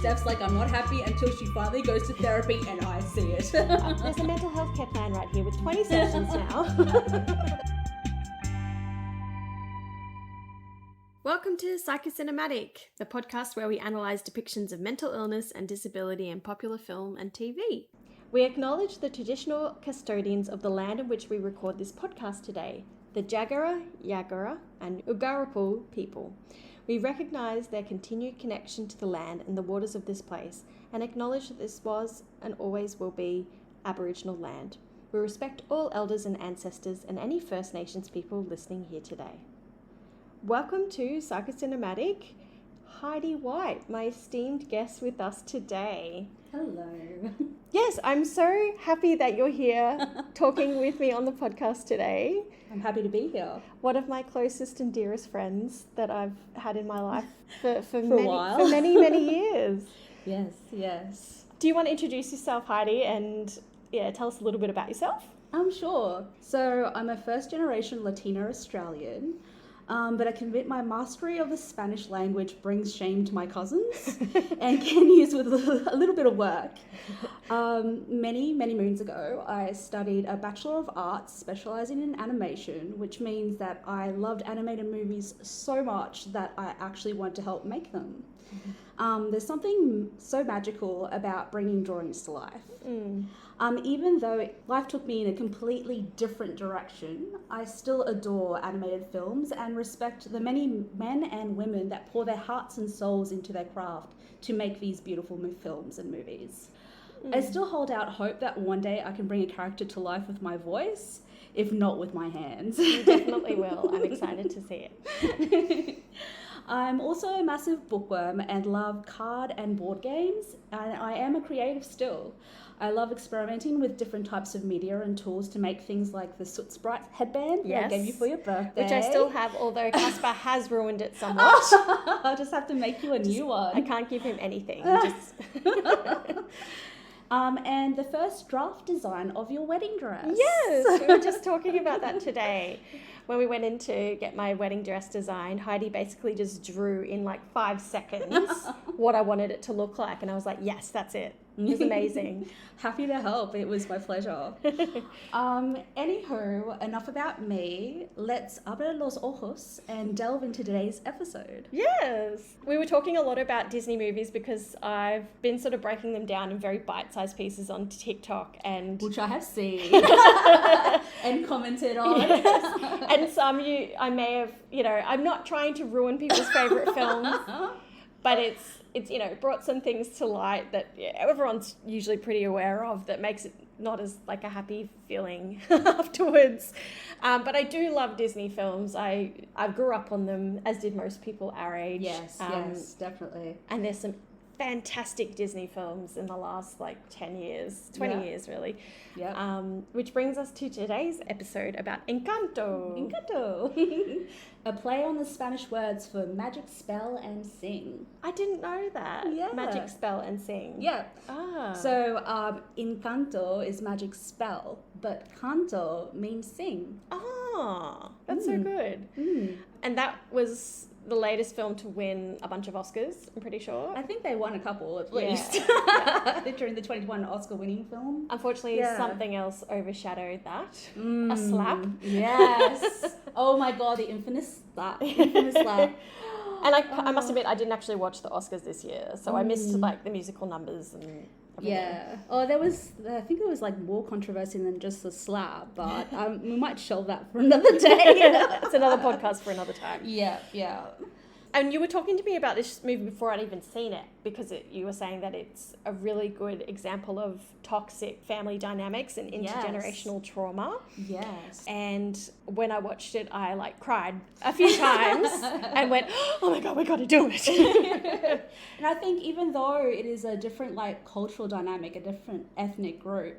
Steph's like, I'm not happy until she finally goes to therapy and I see it. There's a mental health care plan right here with 20 sessions now. Welcome to Psychocinematic, the podcast where we analyse depictions of mental illness and disability in popular film and TV. We acknowledge the traditional custodians of the land in which we record this podcast today, the Jagera, Yagara and Ugarapul people. We recognise their continued connection to the land and the waters of this place and acknowledge that this was and always will be Aboriginal land. We respect all elders and ancestors and any First Nations people listening here today. Welcome to Psychocinematic. Heidy White, my esteemed guest with us today. Hello. Yes, I'm so happy that you're here talking with me on the podcast today. I'm happy to be here. One of my closest and dearest friends that I've had in my life for many years. Yes. Do you want to introduce yourself, Heidy, and tell us a little bit about yourself? I'm sure. So I'm a first generation Latino Australian. But I can admit my mastery of the Spanish language brings shame to my cousins and can use with a little bit of work. Many moons ago, I studied a Bachelor of Arts specializing in animation, which means that I loved animated movies so much that I actually want to help make them. There's something so magical about bringing drawings to life. Even though life took me in a completely different direction, I still adore animated films and respect the many men and women that pour their hearts and souls into their craft to make these beautiful films and movies. I still hold out hope that one day I can bring a character to life with my voice, if not with my hands. You definitely will. I'm excited to see it. I'm also a massive bookworm and love card and board games, and I am a creative still. I love experimenting with different types of media and tools to make things like the Soot Sprite headband that I gave you for your birthday. Which I still have, although Casper has ruined it somewhat. I'll just have to make you a new one. I can't give him anything. And the first draft design of your wedding dress. Yes, we were just talking about that today. When we went in to get my wedding dress designed, Heidy basically just drew in like 5 seconds what I wanted it to look like. And I was like, yes, that's it. It was amazing. Happy to help. It was my pleasure. Anywho, enough about me. Let's abre los ojos and delve into today's episode. Yes. We were talking a lot about Disney movies because I've been sort of breaking them down in very bite-sized pieces on TikTok, and which I have seen and commented on. Yes. And some I may have, I'm not trying to ruin people's favorite films, but it's brought some things to light that everyone's usually pretty aware of that makes it not as like a happy feeling afterwards. But I do love Disney films. I grew up on them, as did most people our age. Yes, definitely. And there's some fantastic Disney films in the last 10 years, 20 years really. Yeah. Which brings us to today's episode about Encanto. A play on the Spanish words for magic, spell, and sing. I didn't know that. Yeah. Magic, spell, and sing. Yeah. Ah. So, Encanto is magic spell, but canto means sing. Ah, that's so good. And that was the latest film to win a bunch of Oscars, I'm pretty sure. I think they won a couple at least. During the 2021 Oscar-winning film. Unfortunately, something else overshadowed that. A slap. Yes. Oh my God, the infamous slap. And I must admit, I didn't actually watch the Oscars this year, so I missed the musical numbers and everything. Yeah. Oh, I think it was more controversy than just the slap, but we might shelve that for another day. It's another podcast for another time. Yeah. And you were talking to me about this movie before I'd even seen it, because you were saying that it's a really good example of toxic family dynamics and intergenerational trauma. Yes. And when I watched it, I cried a few times and went, oh my God, we got to do it. And I think even though it is a different cultural dynamic, a different ethnic group,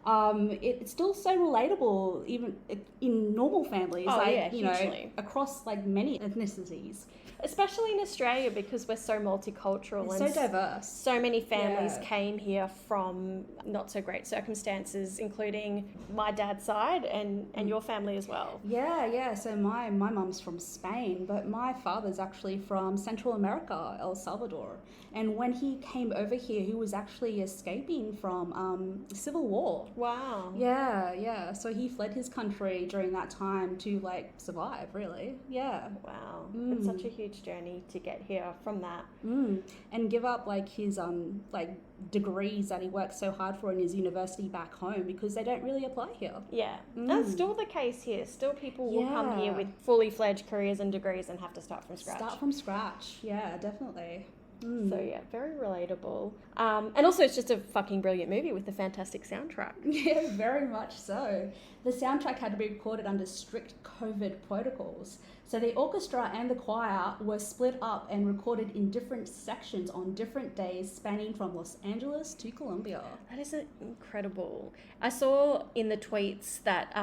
It's still so relatable, even in normal families, hugely. across like many ethnicities. Especially in Australia, because we're so multicultural It's and so diverse. So many families came here from not so great circumstances, including my dad's side and your family as well. Yeah. So my mum's from Spain, but my father's actually from Central America, El Salvador. And when he came over here, he was actually escaping from civil war. Wow. Yeah. So he fled his country during that time to like survive, really. Yeah. Wow. It's such a huge journey to get here from that. And give up like his like degrees that he worked so hard for in his university back home because they don't really apply here. Yeah. That's still the case here. Still people will come here with fully fledged careers and degrees and have to start from scratch. Yeah, definitely. So yeah, very relatable. And also it's just a fucking brilliant movie with a fantastic soundtrack. Yeah, very much so. The soundtrack had to be recorded under strict COVID protocols. So the orchestra and the choir were split up and recorded in different sections on different days, spanning from Los Angeles to Colombia. That is incredible. I saw in the tweets that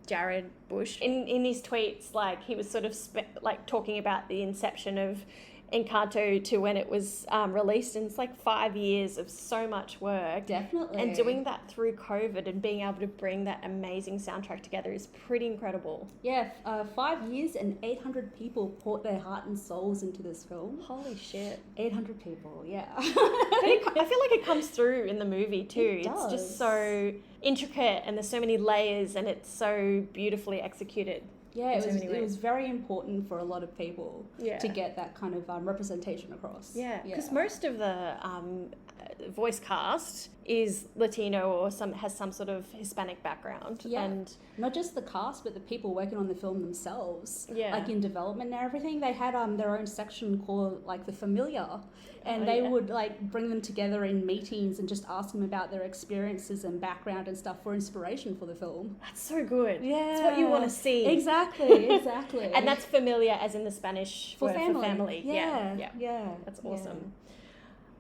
Jared Bush, in his tweets, like he was sort of like talking about the inception of Encanto to when it was released, and it's like 5 years of so much work. Definitely. And doing that through COVID and being able to bring that amazing soundtrack together is pretty incredible. Yeah, 5 years and 800 people poured their heart and souls into this film. Holy shit. 800 people, yeah. But I feel like it comes through in the movie too. It's just so intricate and there's so many layers and it's so beautifully executed. Yeah, it was very important for a lot of people to get that kind of representation across. Yeah, because most of the voice cast is Latino or has some sort of Hispanic background. Yeah, and not just the cast, but the people working on the film themselves. Yeah. Like in development and everything, they had their own section called like the Familiar, and they would like bring them together in meetings and just ask them about their experiences and background and stuff for inspiration for the film. That's so good. Yeah. It's what you want to see. Exactly. And that's familiar as in the Spanish word for family. Yeah. That's awesome.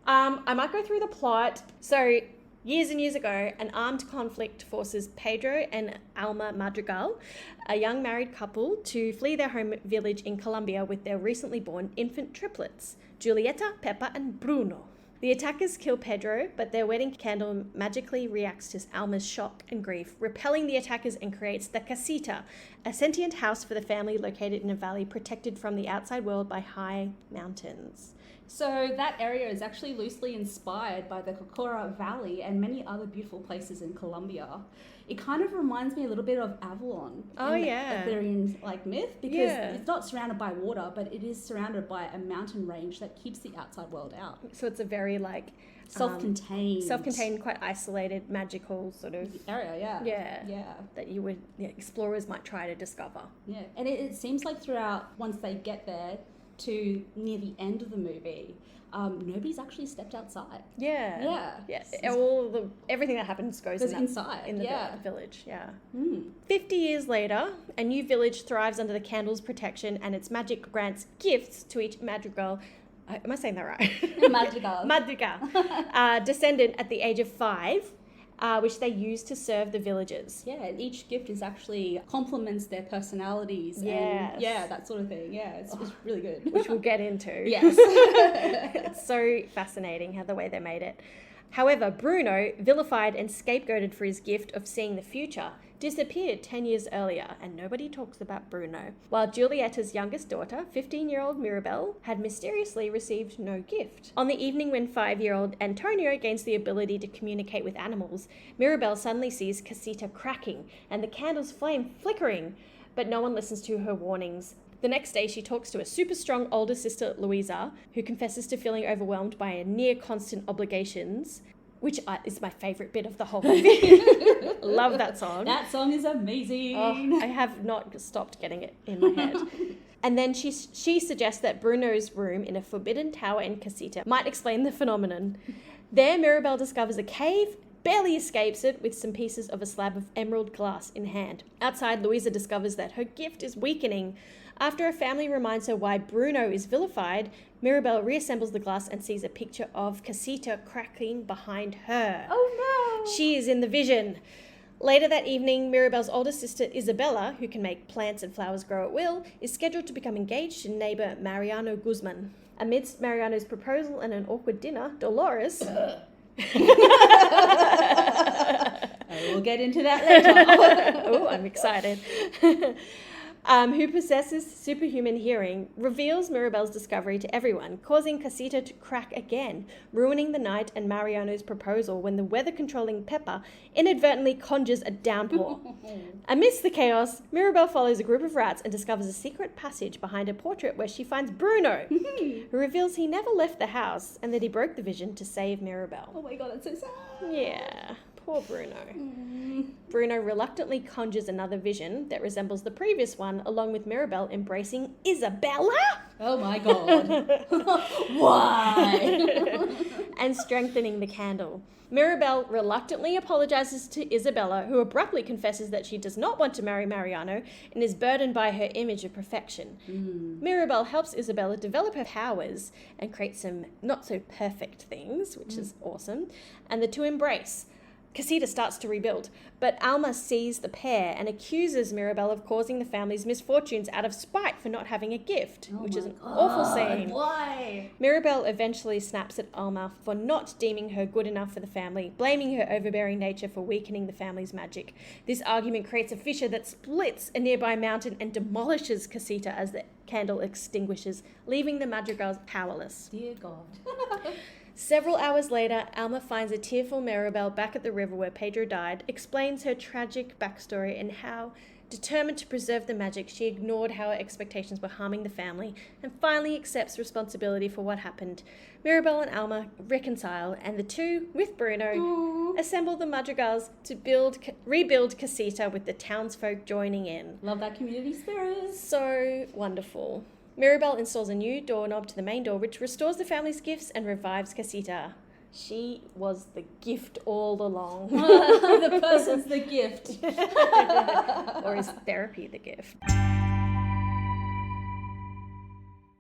I might go through the plot. So, years and years ago, an armed conflict forces Pedro and Alma Madrigal, a young married couple, to flee their home village in Colombia with their recently born infant triplets, Julieta, Pepa, and Bruno. The attackers kill Pedro, but their wedding candle magically reacts to Alma's shock and grief, repelling the attackers and creates the casita, a sentient house for the family located in a valley protected from the outside world by high mountains. So that area is actually loosely inspired by the Cocora Valley and many other beautiful places in Colombia. It kind of reminds me a little bit of Avalon in the Arthurian myth, because it's not surrounded by water, but it is surrounded by a mountain range that keeps the outside world out. So it's a very self-contained, quite isolated, magical sort of area. Yeah. That you would explorers might try to discover. Yeah, and it seems like throughout, once they get there to near the end of the movie, nobody's actually stepped outside. Yeah. Everything that happens goes inside in the village. 50 years later, a new village thrives under the candle's protection, and its magic grants gifts to each Madrigal. Am I saying that right? Madrigal. Descendant at the age of 5. Which they use to serve the villagers. Yeah, and each gift is actually complements their personalities. And that sort of thing. Yeah, it's really good. Which we'll get into. Yes. It's so fascinating how the way they made it. However, Bruno, vilified and scapegoated for his gift of seeing the future, disappeared 10 years earlier, and nobody talks about Bruno. While Giulietta's youngest daughter, 15-year-old Mirabel, had mysteriously received no gift. On the evening when 5-year-old Antonio gains the ability to communicate with animals, Mirabel suddenly sees Casita cracking and the candle's flame flickering, but no one listens to her warnings. The next day, she talks to a super strong older sister, Luisa, who confesses to feeling overwhelmed by a near constant obligations, which is my favourite bit of the whole movie. Love that song. That song is amazing. Oh, I have not stopped getting it in my head. And then she suggests that Bruno's room in a forbidden tower in Casita might explain the phenomenon. There, Mirabel discovers a cave, barely escapes it with some pieces of a slab of emerald glass in hand. Outside, Luisa discovers that her gift is weakening. After her family reminds her why Bruno is vilified, Mirabel reassembles the glass and sees a picture of Casita cracking behind her. Oh no! She is in the vision. Later that evening, Mirabel's older sister Isabella, who can make plants and flowers grow at will, is scheduled to become engaged to neighbor Mariano Guzman. Amidst Mariano's proposal and an awkward dinner, Dolores... We'll get into that later. Oh, I'm excited. Who possesses superhuman hearing, reveals Mirabel's discovery to everyone, causing Casita to crack again, ruining the night and Mariano's proposal when the weather-controlling Pepper inadvertently conjures a downpour. Amidst the chaos, Mirabel follows a group of rats and discovers a secret passage behind a portrait where she finds Bruno, who reveals he never left the house and that he broke the vision to save Mirabel. Oh my god, that's so sad. Yeah. Poor Bruno. Bruno reluctantly conjures another vision that resembles the previous one, along with Mirabel embracing Isabella. Oh my god. Why? And strengthening the candle. Mirabel reluctantly apologizes to Isabella, who abruptly confesses that she does not want to marry Mariano and is burdened by her image of perfection. Mirabel helps Isabella develop her powers and create some not so perfect things, which is awesome, and the two embrace. Casita starts to rebuild, but Alma sees the pair and accuses Mirabel of causing the family's misfortunes out of spite for not having a gift, which is an awful scene. Why? Mirabel eventually snaps at Alma for not deeming her good enough for the family, blaming her overbearing nature for weakening the family's magic. This argument creates a fissure that splits a nearby mountain and demolishes Casita as the candle extinguishes, leaving the Madrigals powerless. Dear God. Several hours later, Alma finds a tearful Mirabel back at the river where Pedro died, explains her tragic backstory and how, determined to preserve the magic, she ignored how her expectations were harming the family, and finally accepts responsibility for what happened. Mirabel and Alma reconcile, and the two, with Bruno, assemble the Madrigals to rebuild Casita with the townsfolk joining in. Love that community spirit. So wonderful. Mirabel installs a new doorknob to the main door, which restores the family's gifts and revives Casita. She was the gift all along. The person's the gift. Or is therapy the gift?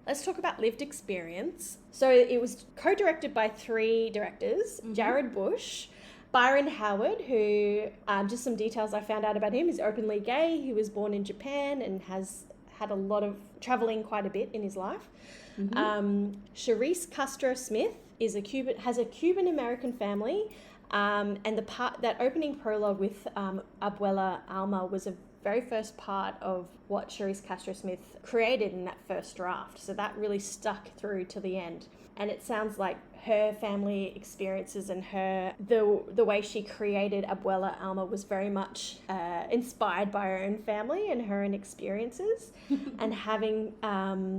Let's talk about lived experience. So it was co-directed by 3 directors, Jared Bush, Byron Howard, who, just some details I found out about him, is openly gay. He was born in Japan and has had a lot of traveling quite a bit in his life. Charisse Castro Smith has a Cuban American family, and that opening prologue with Abuela Alma was a very first part of what Charisse Castro Smith created in that first draft. So that really stuck through to the end. And it sounds like her family experiences and the way she created Abuela Alma was very much inspired by her own family and her own experiences. And having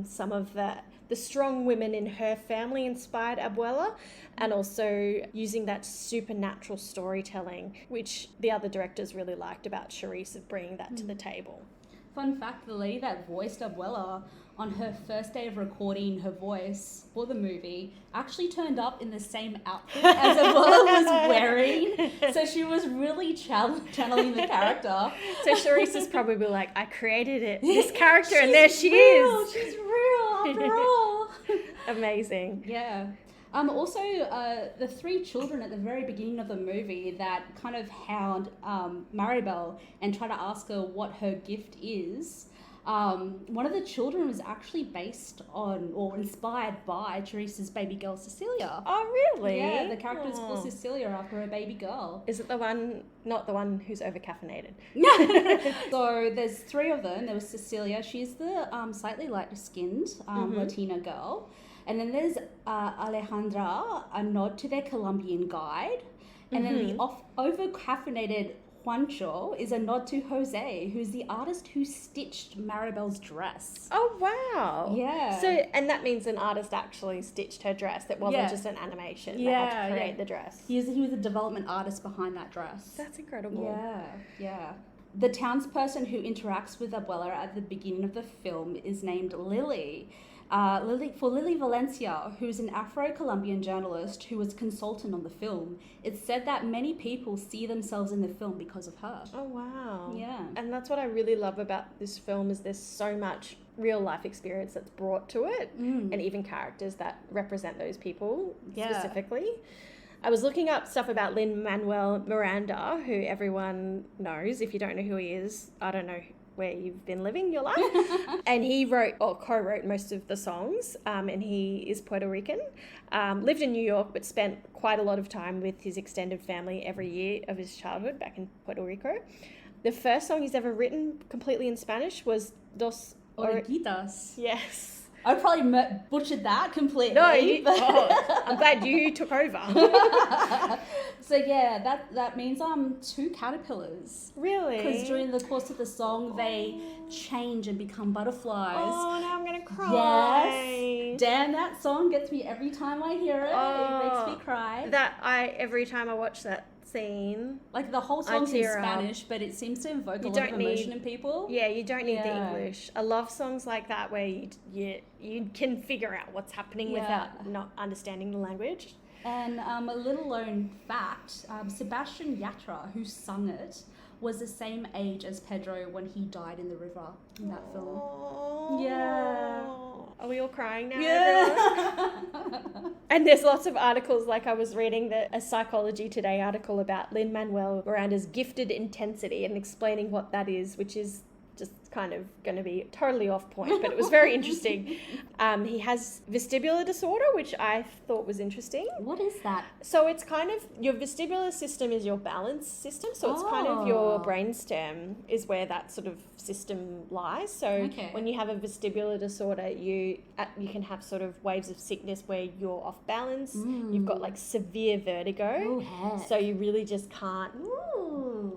some of the strong women in her family inspired Abuela, and also using that supernatural storytelling, which the other directors really liked about Charisse, of bringing that to the table. Fun fact, the lady that voiced Abuela on her first day of recording her voice for the movie actually turned up in the same outfit as Abuela was wearing. So she was really channeling the character. So Charisse is probably like, I created this character and there she is. She's real after all. Amazing. Yeah. Also, the 3 children at the very beginning of the movie that kind of hound Maribel and try to ask her what her gift is. One of the children was actually based on or inspired by Teresa's baby girl, Cecilia. Oh, really? Yeah, the character is called Cecilia after her baby girl. Is it not the one who's over-caffeinated? So there's 3 of them. There was Cecilia. She's the slightly lighter-skinned Latina girl. And then there's Alejandra, a nod to their Colombian guide. And then the over-caffeinated Juancho is a nod to Jose, who's the artist who stitched Maribel's dress. Oh, wow. Yeah. So, and that means an artist actually stitched her dress. It wasn't just an animation. They had to create the dress. He was a development artist behind that dress. That's incredible. Yeah. The townsperson who interacts with Abuela at the beginning of the film is named Lily. Lily Valencia, who's an Afro-Colombian journalist who was consultant on the film. It's said that many people see themselves in the film because of her. Oh, wow. Yeah. And that's what I really love about this film, is there's so much real life experience that's brought to it, and even characters that represent those people specifically. I was looking up stuff about Lin-Manuel Miranda, who everyone knows. If you don't know who he is, I don't know where you've been living your life. And he wrote or co-wrote most of the songs, and he is Puerto Rican. Lived in New York, but spent quite a lot of time with his extended family every year of his childhood back in Puerto Rico. The first song he's ever written completely in Spanish was Dos Orejitas. Yes. I probably butchered that completely. No, I'm glad you took over. So yeah, that means two caterpillars. Really? Because during the course of the song, they change and become butterflies. Oh, now I'm gonna cry. Yes. Damn, that song gets me every time I hear it. It makes me cry. Every time I watch that scene, like the whole song's in Spanish, but it seems to invoke a lot of emotion in people. Yeah, you don't need the English. I love songs like that where you can figure out what's happening without not understanding the language. And a little known fact, Sebastian Yatra, who sung it, was the same age as Pedro when he died in the river in that film. Yeah. Are we all crying now, yeah. everyone? And there's lots of articles, like I was reading a Psychology Today article about Lin-Manuel Miranda's gifted intensity and explaining what that is, which is just kind of going to be totally off point, but it was very interesting. He has vestibular disorder, which I thought was interesting. What is that? So it's kind of, your vestibular system is your balance system. So it's kind of your brainstem is where that sort of system lies. So when you have a vestibular disorder, you can have sort of waves of sickness where you're off balance. You've got like severe vertigo. So you really just can't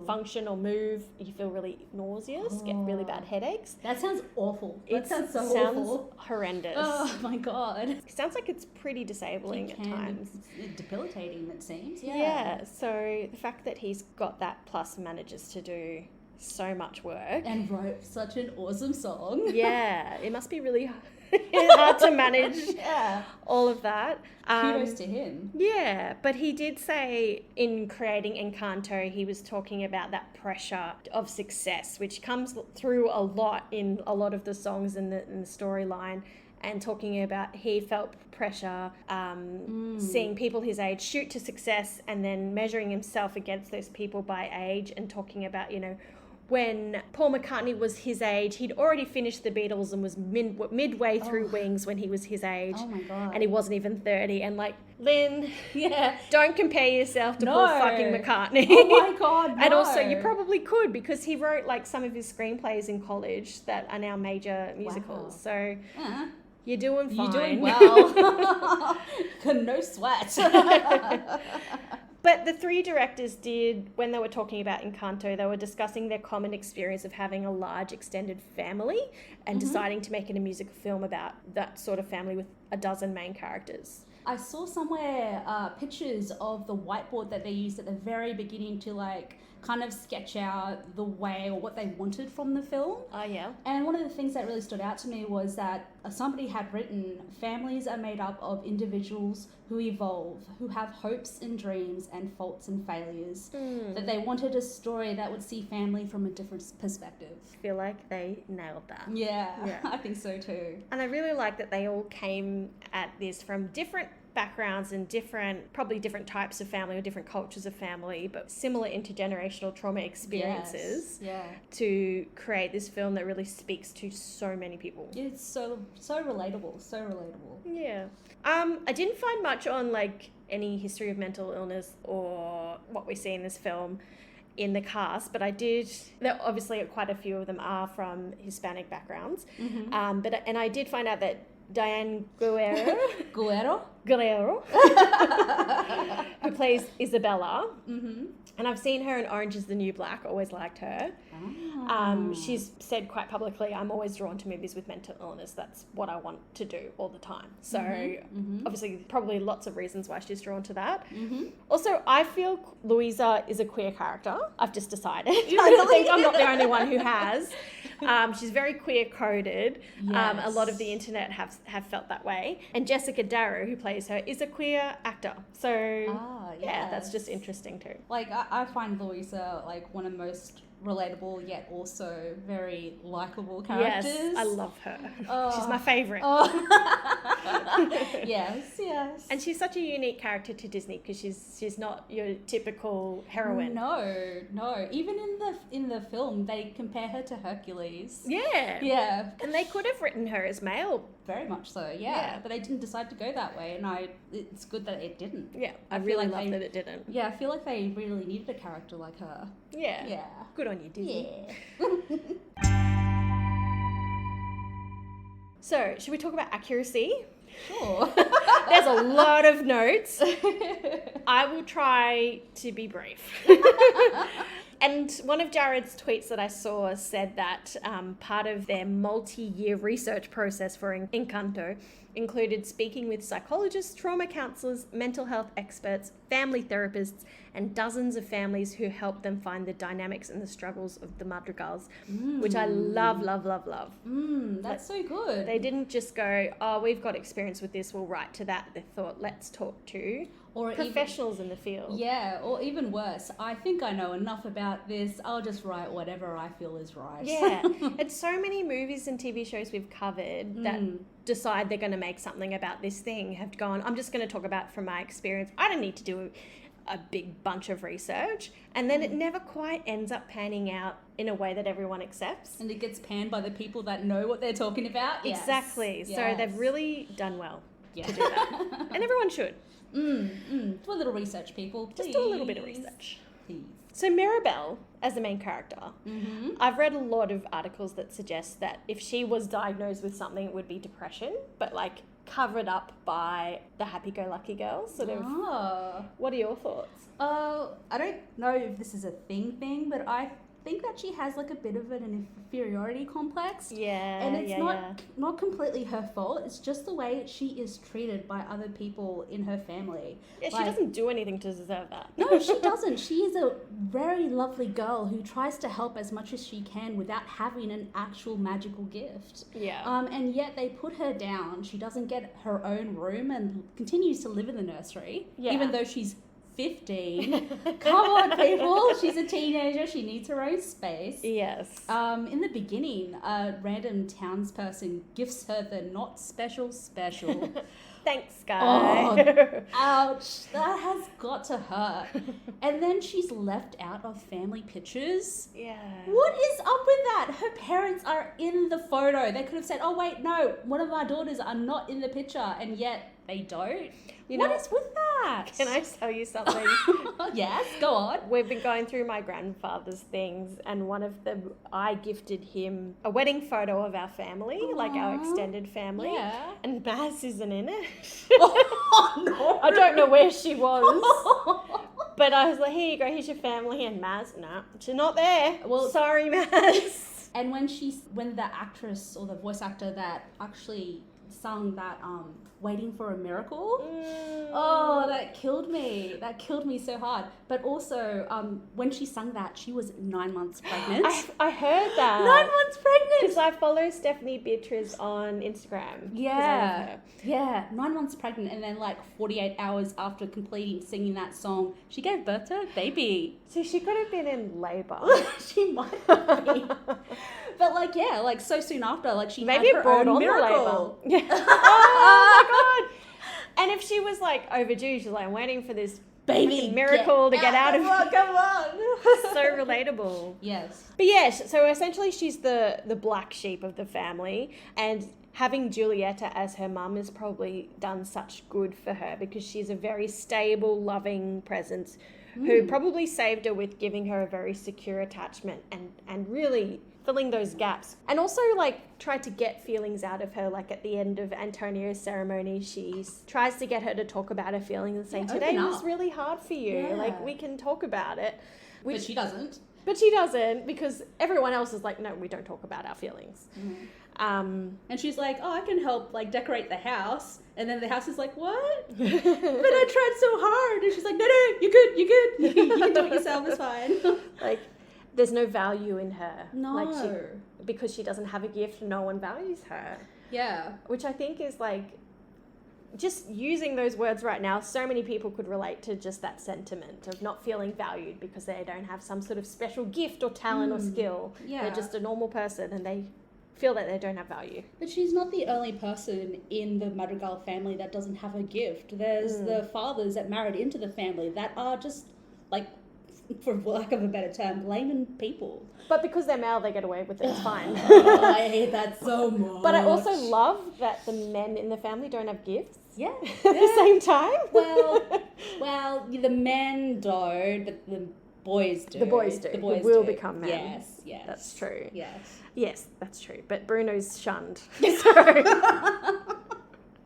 function or move. You feel really nauseous, get really bad headaches. That sounds awful. That sounds so awful. Horrendous. Oh my god. It sounds like it's pretty disabling at times. It's debilitating, it seems. Yeah. So the fact that he's got that plus manages to do so much work. And wrote such an awesome song. Yeah. It must be really hard to manage all of that. Kudos to him. Yeah, but he did say in creating Encanto, he was talking about that pressure of success, which comes through a lot in a lot of the songs in the storyline, and talking about he felt pressure seeing people his age shoot to success and then measuring himself against those people by age, and talking about, when Paul McCartney was his age, he'd already finished the Beatles and was midway through Wings when he was his age. Oh my god! And he wasn't even 30. And like, Lynn, don't compare yourself to Paul fucking McCartney. Oh my god! No. And also, you probably could, because he wrote like some of his screenplays in college that are now major musicals. So you're doing fine. You're doing well. No sweat. But the three directors did, when they were talking about Encanto, they were discussing their common experience of having a large extended family and deciding to make it a musical film about that sort of family with a dozen main characters. I saw somewhere pictures of the whiteboard that they used at the very beginning to like kind of sketch out the way or what they wanted from the film. Oh, yeah. And one of the things that really stood out to me was that somebody had written, families are made up of individuals who evolve, who have hopes and dreams and faults and failures. That they wanted a story that would see family from a different perspective. I feel like they nailed that. Yeah. I think so too. And I really like that they all came at this from different backgrounds and probably different types of family or different cultures of family, but similar intergenerational trauma experiences to create this film that really speaks to so many people. It's so relatable, Yeah. I didn't find much on like any history of mental illness or what we see in this film in the cast, but obviously quite a few of them are from Hispanic backgrounds. And I did find out that Diane Guerrero, who plays Isabella, and I've seen her in Orange is the New Black, always liked her. She's said quite publicly, I'm always drawn to movies with mental illness, that's what I want to do all the time. So obviously probably lots of reasons why she's drawn to that. Also, I feel Louisa is a queer character. I've just decided. I think I'm not the only one who has. She's very queer coded. A lot of the internet have felt that way. And Jessica Darrow, who plays her, is a queer actor. So that's just interesting too. Like I find Louisa like one of the most relatable yet also very likable characters. Yes, I love her. She's my favourite. Yes. And she's such a unique character to Disney because she's not your typical heroine. No. Even in the film, they compare her to Hercules. Yeah. And they could have written her as male. Very much so, yeah. But they didn't decide to go that way, and it's good that it didn't. Yeah, I really love that it didn't. Yeah, I feel like they really needed a character like her. Yeah. Good on you, Disney. Yeah. So, should we talk about accuracy? Sure. There's a lot of notes. I will try to be brief. And one of Jared's tweets that I saw said that part of their multi-year research process for Encanto included speaking with psychologists, trauma counselors, mental health experts, family therapists, and dozens of families who helped them find the dynamics and the struggles of the madrigals, which I love. That's so good. They didn't just go, oh, we've got experience with this, we'll write to that. They thought, let's talk to professionals in the field. Yeah, or even worse, I think I know enough about this, I'll just write whatever I feel is right. Yeah, it's so many movies and TV shows we've covered that decide they're going to make something about this thing, have gone, I'm just going to talk about it from my experience. I don't need to do a big bunch of research, and then it never quite ends up panning out in a way that everyone accepts. And it gets panned by the people that know what they're talking about. Exactly. Yes. So they've really done well to do that. And everyone should. Do a little research, people. Please. Just do a little bit of research. Please. So Mirabelle, as the main character, I've read a lot of articles that suggest that if she was diagnosed with something, it would be depression, but like covered up by the happy-go-lucky girl, sort of. What are your thoughts? I don't know if this is a thing, but I think that she has like a bit of an inferiority complex. Yeah, and it's not completely her fault. It's just the way she is treated by other people in her family. Yeah, she doesn't do anything to deserve that. No, she doesn't. She is a very lovely girl who tries to help as much as she can without having an actual magical gift. Yeah. And yet they put her down. She doesn't get her own room and continues to live in the nursery, even though she's 15. Come on, people. She's a teenager. She needs her own space. Yes. In the beginning, a random townsperson gifts her the not special. Thanks, guy. Oh, ouch. That has got to hurt. And then she's left out of family pictures. Yeah. What is up with that? Her parents are in the photo. They could have said, oh, wait, no, one of our daughters are not in the picture. And yet they don't. What is with that? Can I tell you something? Yes, go on. We've been going through my grandfather's things, and one of them, I gifted him a wedding photo of our family, like our extended family. Yeah. And Maz isn't in it. Oh, no. I don't know where she was. But I was like, here you go, here's your family. And Maz, nah, she's not there. Well, sorry, Maz. And when the actress or the voice actor that actually sung that Waiting for a Miracle, oh, that killed me so hard. But also when she sung that, she was 9 months pregnant. I heard that. 9 months pregnant, because I follow Stephanie Beatriz on Instagram. Yeah 9 months pregnant, and then like 48 hours after completing singing that song, she gave birth to a baby. So she could have been in labor. She might have been. But like so soon after, like she maybe had her brought own on miracle. The labor. Yeah. Oh my god! And if she was like overdue, she's like, I'm waiting for this baby miracle to get out of. Come on. So relatable. Yes. But yes, so essentially she's the black sheep of the family, and having Giulietta as her mum has probably done such good for her because she's a very stable, loving presence who probably saved her with giving her a very secure attachment and really filling those gaps. And also like tried to get feelings out of her, like at the end of Antonio's ceremony, she tries to get her to talk about her feelings and saying, today was really hard for you. Yeah. Like we can talk about it. But she doesn't. But she doesn't, because everyone else is like, no, we don't talk about our feelings. And she's like, oh, I can help like decorate the house. And then the house is like, what? But I tried so hard. And she's like, no, you're good. You can do it yourself, it's fine. Like, there's no value in her. No. Like because she doesn't have a gift, no one values her. Yeah. Which I think is like, just using those words right now, so many people could relate to just that sentiment of not feeling valued because they don't have some sort of special gift or talent or skill. Yeah. They're just a normal person and they feel that they don't have value. But she's not the only person in the Madrigal family that doesn't have a gift. There's the fathers that married into the family that are just, like, for lack of a better term, layman people. But because they're male, they get away with it. It's fine. I hate that so much. But I also love that the men in the family don't have gifts. Yeah. At the same time. Well, the men don't, but the boys do. The boys do. The boys will do. become men. Yes. That's true. Yes, that's true. But Bruno's shunned. So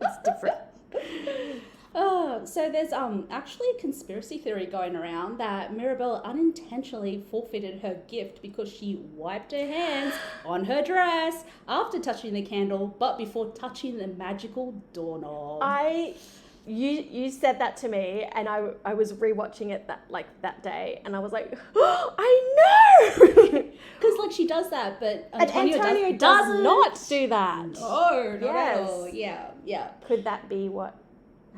it's different. So there's actually a conspiracy theory going around that Mirabelle unintentionally forfeited her gift because she wiped her hands on her dress after touching the candle, but before touching the magical doorknob. You said that to me, and I was rewatching it that day, and I was like, oh, I know, because she does that, but Antonio does not do that. No, not at all. Yeah. Could that be what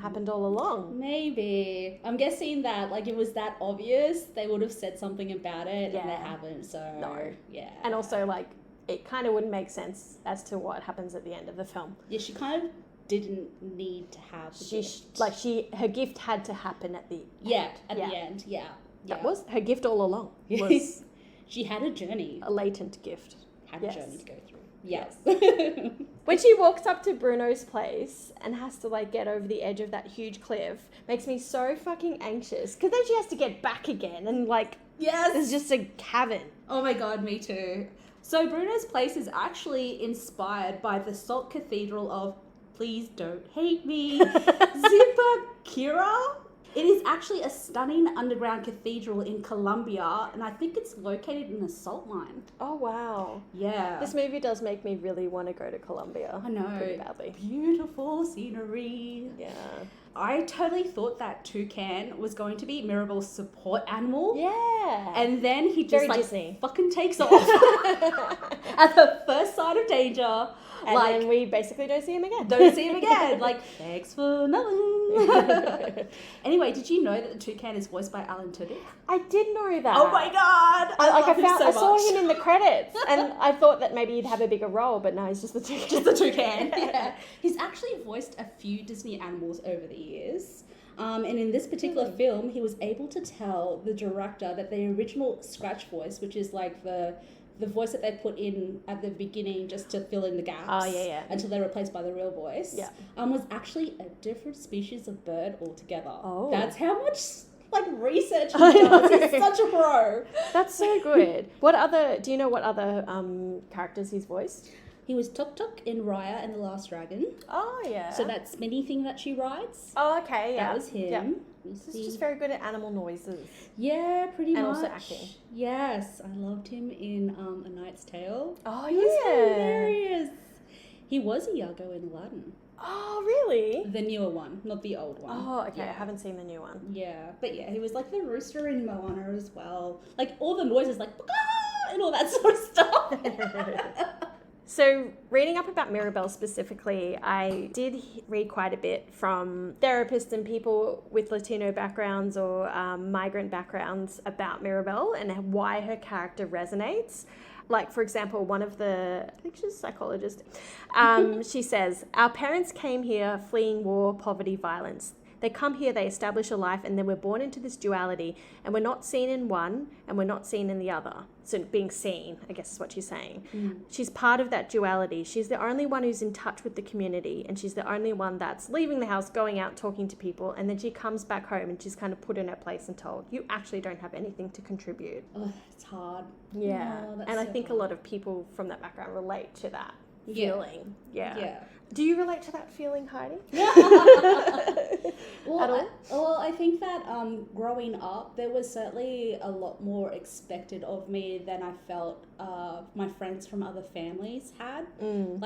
happened all along? Maybe. I'm guessing that it was that obvious, they would have said something about it, and they haven't. So no. Yeah. And also it kind of wouldn't make sense as to what happens at the end of the film. Yeah, she kind of didn't need to have the gift. Her gift had to happen at the end. The end. Yeah. That was her gift all along. Was she had a journey. A latent gift. Had a journey to go through. Yes. When she walks up to Bruno's place and has to get over the edge of that huge cliff, makes me so fucking anxious. Because then she has to get back again and yes, it's just a cavern. Oh my god, me too. So Bruno's place is actually inspired by the salt cathedral of Please Don't Hate Me, Zipaquirá. It is actually a stunning underground cathedral in Colombia, and I think it's located in a salt mine. Oh, wow. Yeah. This movie does make me really want to go to Colombia. I know. Pretty badly. Beautiful scenery. Yeah. I totally thought that Toucan was going to be Mirabelle's support animal. Yeah. And then he just Disney. Fucking takes off at the first sign of danger. And then we basically don't see him again. Thanks for nothing. Anyway, did you know that the Toucan is voiced by Alan Tudyk? I did know that. Oh my god! I saw him in the credits, and I thought that maybe he'd have a bigger role, but no, he's just the Toucan. Just the Toucan. Yeah. He's actually voiced a few Disney animals over the years. And in this particular film, he was able to tell the director that the original scratch voice, which is the voice that they put in at the beginning just to fill in the gaps until they're replaced by the real voice, was actually a different species of bird altogether. Oh. That's how much research he does. He's such a pro. That's so good. Do you know what other characters he's voiced? He was Tuk Tuk in Raya and the Last Dragon. Oh, yeah. So that spinny thing that she rides. Oh, okay, yeah. That was him. Yeah. He's just very good at animal noises. Yeah, pretty much. And also acting. Yes, I loved him in A Knight's Tale. Oh, he was hilarious. He was Iago in Aladdin. Oh, really? The newer one, not the old one. Oh, okay. Yeah. I haven't seen the new one. Yeah, but yeah, he was the rooster in Moana as well. All the noises and all that sort of stuff. So, reading up about Mirabelle specifically, I did read quite a bit from therapists and people with Latino backgrounds or migrant backgrounds about Mirabelle and why her character resonates. For example, one of I think she's a psychologist, she says, "Our parents came here fleeing war, poverty, violence. They come here, they establish a life, and then we're born into this duality, and we're not seen in one, and we're not seen in the other." So being seen, I guess is what she's saying. Mm. She's part of that duality. She's the only one who's in touch with the community, and she's the only one that's leaving the house, going out, talking to people, and then she comes back home, and she's kind of put in her place and told, you actually don't have anything to contribute. Oh, it's hard. Yeah. Oh, and I think a lot of people from that background relate to that feeling. Yeah. Do you relate to that feeling, Heidi? Well, I think that growing up, there was certainly a lot more expected of me than I felt my friends from other families had. Mm.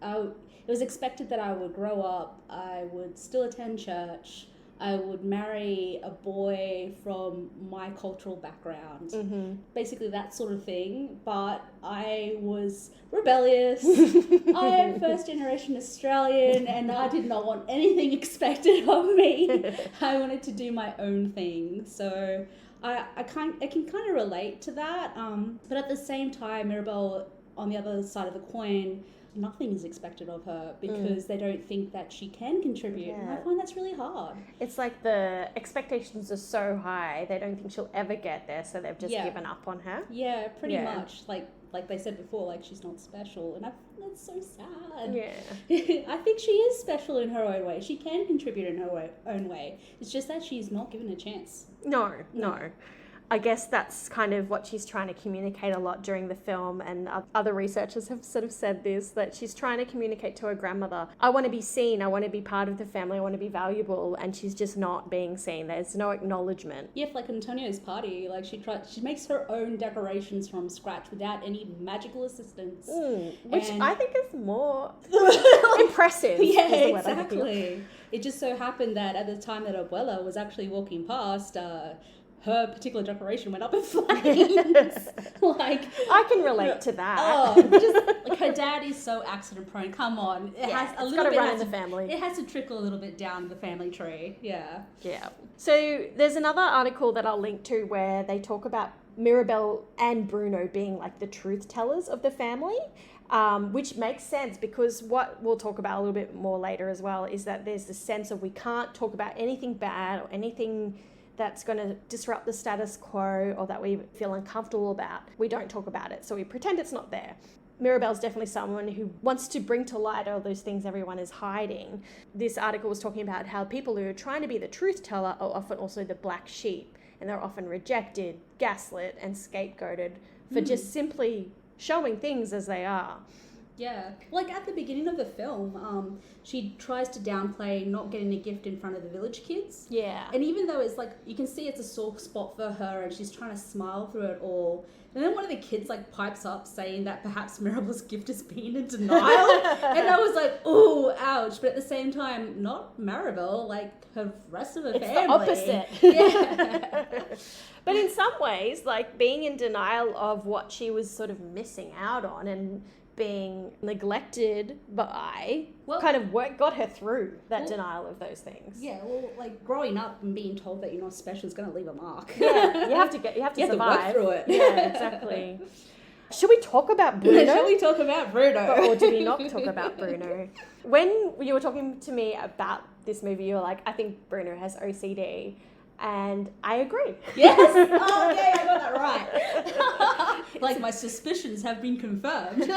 It was expected that I would grow up, I would still attend church, I would marry a boy from my cultural background, basically that sort of thing, but I was rebellious. I am first generation Australian and I did not want anything expected of me. I wanted to do my own thing, so I can kind of relate to that, but at the same time, Mirabelle on the other side of the coin, nothing is expected of her because they don't think that she can contribute. And I find that's really hard. It's like the expectations are so high, they don't think she'll ever get there, so they've just given up on her. Yeah, pretty much. Like they said before, like she's not special, and that's so sad. Yeah. I think she is special in her own way. She can contribute in her own way. It's just that she's not given a chance. No. I guess that's kind of what she's trying to communicate a lot during the film, and other researchers have sort of said this, that she's trying to communicate to her grandmother, I want to be seen, I want to be part of the family, I want to be valuable, and she's just not being seen. There's no acknowledgement. Yeah, like Antonio's party, like she makes her own decorations from scratch without any magical assistance. Which I think is more impressive. Yeah, exactly. It just so happened that at the time that Abuela was actually walking past, her particular decoration went up in flames. Like, I can relate to that. Just like her dad is so accident prone. Come on, it has a little bit run in the family. It has to trickle a little bit down the family tree. Yeah. So there's another article that I'll link to where they talk about Mirabel and Bruno being like the truth tellers of the family. Which makes sense, because what we'll talk about a little bit more later as well is that there's the sense of we can't talk about anything bad or anything that's going to disrupt the status quo or that we feel uncomfortable about. We don't talk about it, so we pretend it's not there. Mirabel's definitely someone who wants to bring to light all those things everyone is hiding. This article was talking about how people who are trying to be the truth teller are often also the black sheep, and they're often rejected, gaslit, and scapegoated for just simply showing things as they are. Yeah, like at the beginning of the film, she tries to downplay not getting a gift in front of the village kids. Yeah. And even though it's like, you can see it's a sore spot for her and she's trying to smile through it all. And then one of the kids like pipes up saying that perhaps Mirabel's gift is being in denial. And I was like, ooh, ouch. But at the same time, not Mirabel, like her rest of her family. It's the opposite. Yeah. But in some ways, like being in denial of what she was sort of missing out on and being neglected by kind of got her through that denial of those things. Yeah, well, like growing up and being told that you're not special is going to leave a mark. Yeah, you have to survive. To work through it. Yeah, exactly. Should we talk about Bruno? Shall we talk about Bruno? Or do we not talk about Bruno? When you were talking to me about this movie, you were like, I think Bruno has OCD. And I agree. Yes. Oh, okay, I got that right. Like my suspicions have been confirmed.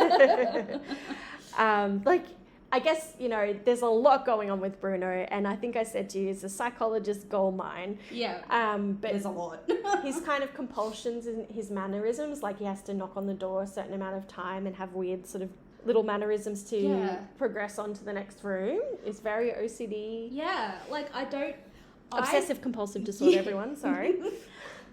I guess, there's a lot going on with Bruno, and I think I said to you, he's a psychologist's goldmine. Yeah. But there's a lot. His kind of compulsions and his mannerisms, like he has to knock on the door a certain amount of time and have weird sort of little mannerisms to progress on to the next room, is very OCD. Yeah, like Obsessive compulsive disorder, everyone, sorry.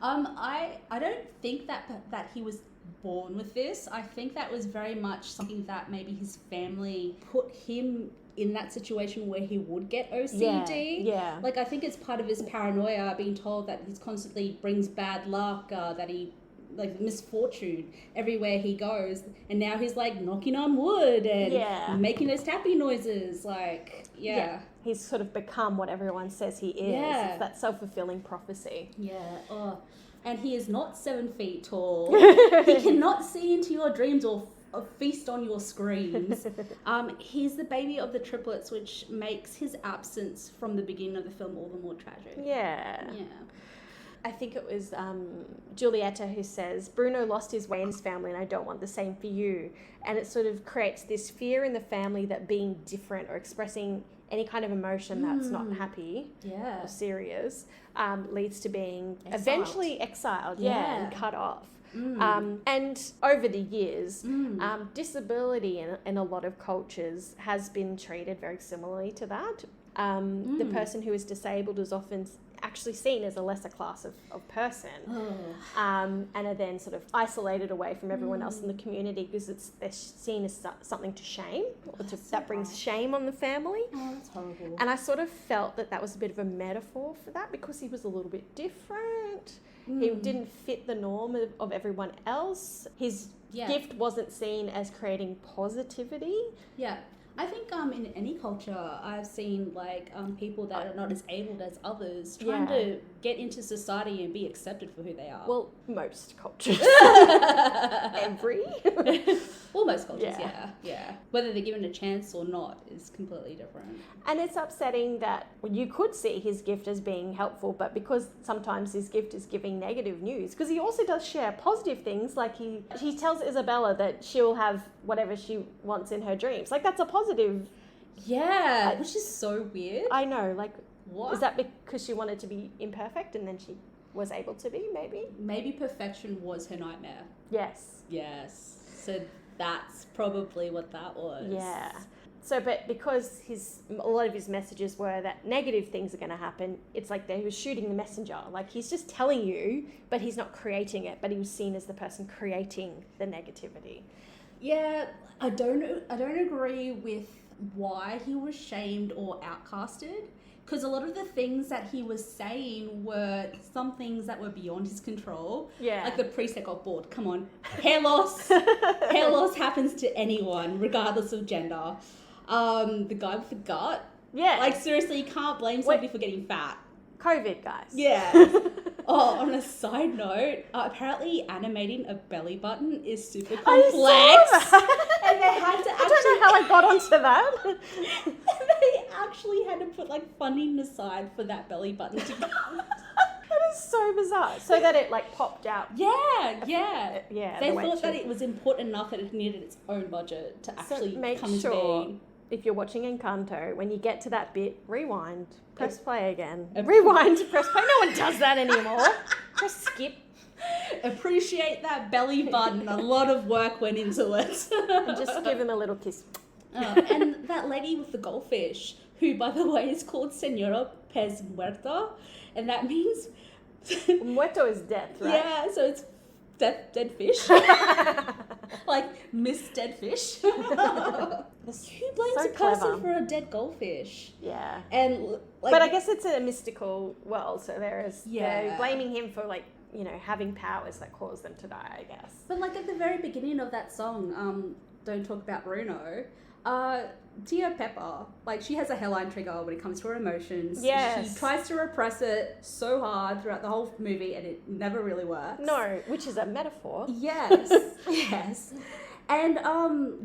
I don't think that he was born with this. I think that was very much something that maybe his family put him in that situation where he would get OCD. Yeah. Like I think it's part of his paranoia, being told that he constantly brings bad luck, that he like misfortune everywhere he goes, and now he's like knocking on wood and making those tapping noises, like he's sort of become what everyone says he is. It's that self-fulfilling prophecy. And he is not 7 feet tall. He cannot see into your dreams or feast on your screams. He's the baby of the triplets, which makes his absence from the beginning of the film all the more tragic. I think it was Giulietta who says, Bruno lost his way in his family and I don't want the same for you. And it sort of creates this fear in the family that being different or expressing any kind of emotion that's not happy or serious leads to being eventually exiled and cut off. And over the years, disability in a lot of cultures has been treated very similarly to that. The person who is disabled is often actually seen as a lesser class of person, and are then sort of isolated away from everyone else in the community because they're seen as something to shame, or that brings shame on the family. Oh, that's horrible. And I sort of felt that was a bit of a metaphor for that, because he was a little bit different. He didn't fit the norm of everyone else. His gift wasn't seen as creating positivity. Yeah. I think in any culture I've seen like people that are not as able as others trying to get into society and be accepted for who they are. Well, most cultures. Well, most cultures, yeah. Whether they're given a chance or not is completely different. And it's upsetting that you could see his gift as being helpful, but because sometimes his gift is giving negative news, because he also does share positive things, like he tells Isabella that she'll have whatever she wants in her dreams. Like, that's a positive. Yeah, which is so weird. I know, like, what? Is that because she wanted to be imperfect and then she was able to be, maybe? Maybe perfection was her nightmare. Yes. So that's probably what that was. Yeah. So, but because a lot of his messages were that negative things are going to happen, it's like he was shooting the messenger. Like, he's just telling you, but he's not creating it, but he was seen as the person creating the negativity. Yeah, I don't agree with why he was shamed or outcasted, because a lot of the things that he was saying were some things that were beyond his control. Yeah. Like the priest that got bored. Come on. Hair loss. Hair loss happens to anyone, regardless of gender. The guy with the gut. Yeah. Like, seriously, you can't blame somebody for getting fat. COVID, guys. Yeah. Oh, on a side note, apparently animating a belly button is super complex. And they had to I don't know how I got onto that. They actually had to put like funding aside for that belly button to come. That is so bizarre. So that it like popped out. Yeah. They the thought that it was important enough that it needed its own budget to actually come into being. If you're watching Encanto, when you get to that bit, rewind, press play again. Rewind, press play. No one does that anymore. Press skip. Appreciate that belly button. A lot of work went into it. And just give him a little kiss. And that lady with the goldfish, who, by the way, is called Senora Pez Muerta, and that means... Muerto is death, right? Yeah, so it's dead fish. Like Miss Dead Fish. Who blames so a person clever. for a dead goldfish? Yeah. And like, but I guess it's a mystical world, so they're Yeah. blaming him for like, you know, having powers that cause them to die, I guess. But like at the very beginning of that song, Don't Talk About Bruno, Tia Pepper, like, she has a hairline trigger when it comes to her emotions. Yes. She tries to repress it so hard throughout the whole movie, and it never really works. No, which is a metaphor. Yes, yes. And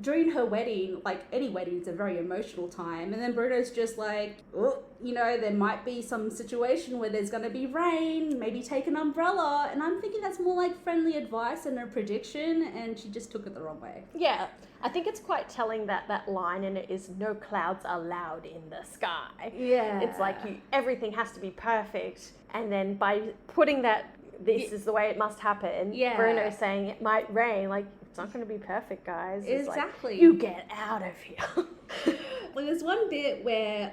during her wedding, like any wedding, it's a very emotional time. And then Bruno's just like, oh, you know, there might be some situation where there's going to be rain, maybe take an umbrella. And I'm thinking that's more like friendly advice and a prediction, and she just took it the wrong way. Yeah, I think it's quite telling that line in it is no clouds allowed in the sky. Yeah. It's like everything has to be perfect. And then by puting that, this is the way it must happen, Bruno's saying it might rain, like, it's not going to be perfect, guys. It's exactly. Like, you get out of here. Well, there's one bit where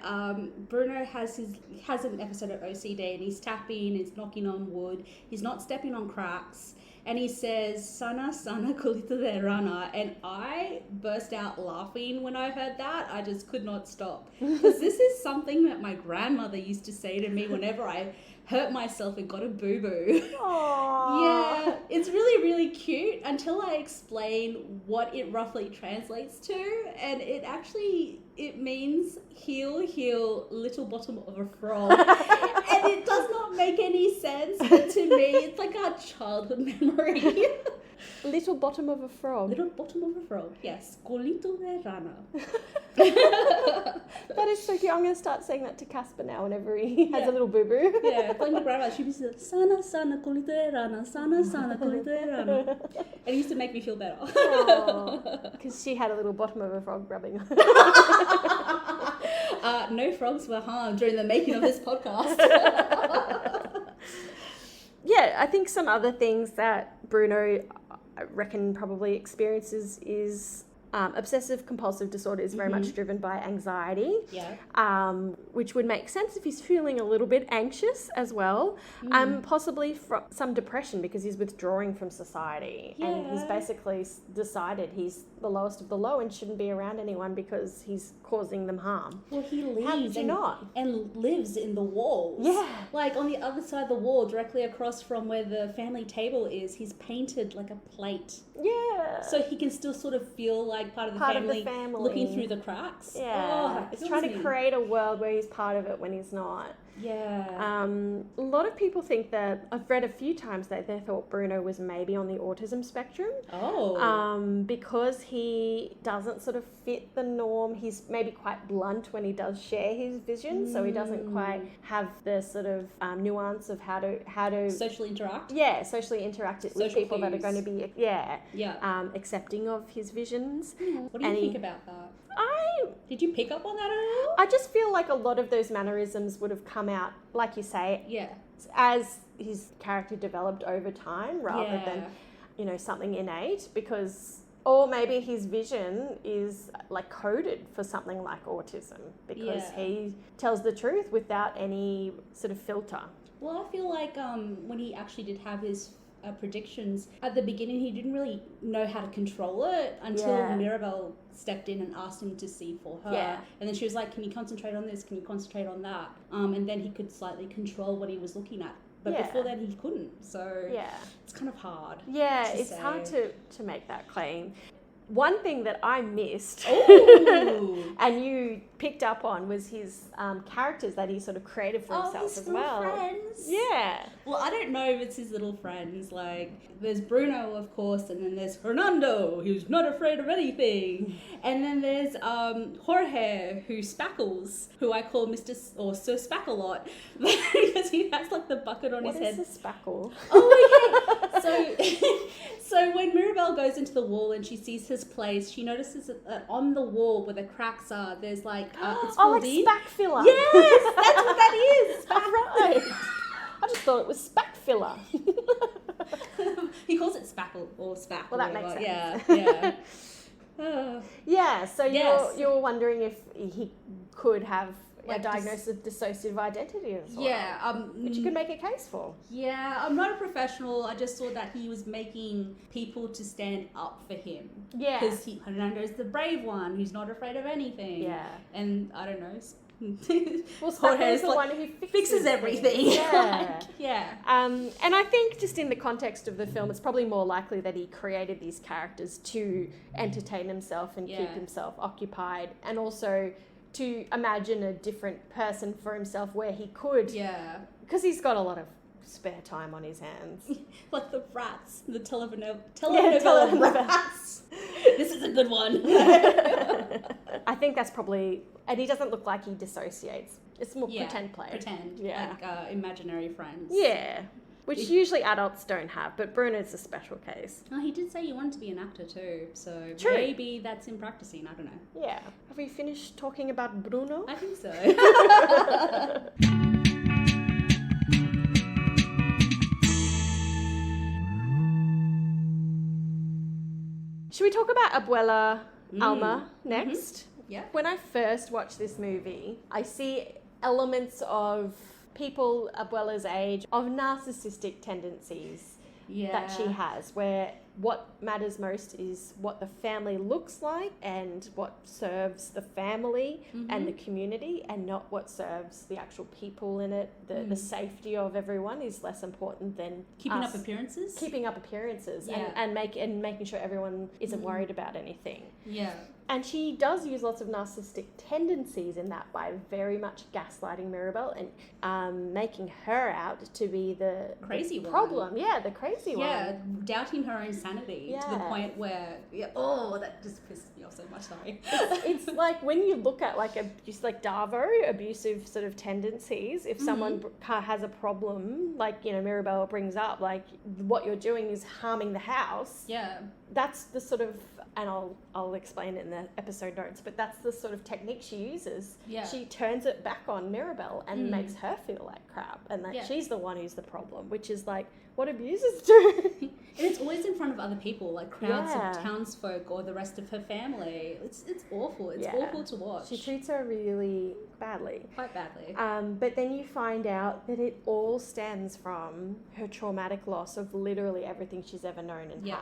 Bruno has an episode of OCD, and he's tapping, he's knocking on wood, he's not stepping on cracks, and he says, "Sana sana colita de rana," and I burst out laughing when I heard that. I just could not stop, because this is something that my grandmother used to say to me whenever I hurt myself and got a boo-boo. Aww. Yeah, it's really, really cute until I explain what it roughly translates to, and it means heel, little bottom of a frog. And it does not make any sense, but to me, it's like a childhood memory. Little bottom of a frog. Little bottom of a frog, yes. Colito de rana. That is so cute. I'm going to start saying that to Casper now whenever he has a little boo-boo. Yeah, like my grandma, she'd be like, sana, sana, colito de rana, sana, sana, colito de rana. And it used to make me feel better. Because she had a little bottom of a frog rubbing on. No frogs were harmed during the making of this podcast. Yeah, I think some other things that Bruno, I reckon, probably experiences is obsessive compulsive disorder is very much driven by anxiety, which would make sense if he's feeling a little bit anxious as well, possibly some depression because he's withdrawing from society and he's basically decided he's the lowest of the low and shouldn't be around anyone because he's causing them harm. Well, he leaves How did you not? and lives in the walls. Yeah. Like on the other side of the wall, directly across from where the family table is, he's painted like a plate. Yeah. So he can still sort of feel like part of the family looking through the cracks. Yeah. He's trying to create a world where he's part of it when he's not. Yeah. A lot of people think that, I've read a few times that they thought Bruno was maybe on the autism spectrum. Oh. Because he doesn't sort of fit the norm. He's maybe quite blunt when he does share his vision, so he doesn't quite have the sort of nuance of how to socially interact. Yeah, socially interact with people that are going to be accepting of his visions. What do you think about that? Did you pick up on that at all? I just feel like a lot of those mannerisms would have come out, like you say, as his character developed over time rather than, something innate, because, or maybe his vision is like coded for something like autism because he tells the truth without any sort of filter. Well, I feel like when he actually did have his predictions, at the beginning he didn't really know how to control it until Mirabelle stepped in and asked him to see for her. Yeah. And then she was like, can you concentrate on this? Can you concentrate on that? And then he could slightly control what he was looking at. But before that he couldn't. So it's kind of hard. Yeah, it's hard to make that claim. One thing that I missed and you picked up on was his characters that he sort of created for himself as well. Friends. Yeah. Well, I don't know if it's his little friends. Like, there's Bruno, of course, and then there's Fernando, who's not afraid of anything. And then there's Jorge, who spackles, who I call Sir Spack-a-lot, because he has like the bucket on his head. What is a spackle? Oh, okay. So when Mirabelle goes into the wall and she sees his place, she notices that on the wall where the cracks are, there's like it's filled in. Spack filler. Yes, that's what that is. Spack. Right. I just thought it was spack filler. He calls it spackle or spack. Well, that makes sense. Yeah. Yeah. So you're wondering if he could have a diagnosis of dissociative identity disorder. Yeah. Which you could make a case for. Yeah, I'm not a professional. I just saw that he was making people to stand up for him. Yeah. Because Fernando's the brave one who's not afraid of anything. Yeah. And I don't know. Well, Jorge's the one who fixes everything. Yeah. And I think just in the context of the film, it's probably more likely that he created these characters to entertain himself and keep himself occupied, and also to imagine a different person for himself where he could. Yeah. Because he's got a lot of spare time on his hands. Like the rats, the telenovela rats. This is a good one. I think that's probably, and he doesn't look like he dissociates. It's more pretend play. Like imaginary friends. Yeah. Which usually adults don't have, but Bruno's a special case. Oh, he did say he wanted to be an actor too, so maybe that's him practicing, I don't know. Yeah. Have we finished talking about Bruno? I think so. Should we talk about Abuela Alma next? Mm-hmm. Yeah. When I first watched this movie, I see elements of people Abuela's age of narcissistic tendencies that she has, where what matters most is what the family looks like and what serves the family and the community, and not what serves the actual people in it. The safety of everyone is less important than keeping up appearances and making sure everyone isn't worried about anything. Yeah. And she does use lots of narcissistic tendencies in that by very much gaslighting Mirabelle and making her out to be the crazy problem. One. Yeah, the crazy one. Yeah, doubting her insanity to the point where, that just pisses me off so much, sorry. It's like when you look at like Davo, abusive sort of tendencies, if someone has a problem, like, Mirabelle brings up, like, what you're doing is harming the house. Yeah. That's the sort of, and I'll explain it in the episode notes, but that's the sort of technique she uses. Yeah. She turns it back on Mirabelle and makes her feel like crap, and that she's the one who's the problem, which is like what abusers do. And it's always in front of other people, like crowds of townsfolk or the rest of her family. It's awful. It's awful to watch. She treats her really badly. Quite badly. But then you find out that it all stems from her traumatic loss of literally everything she's ever known and had.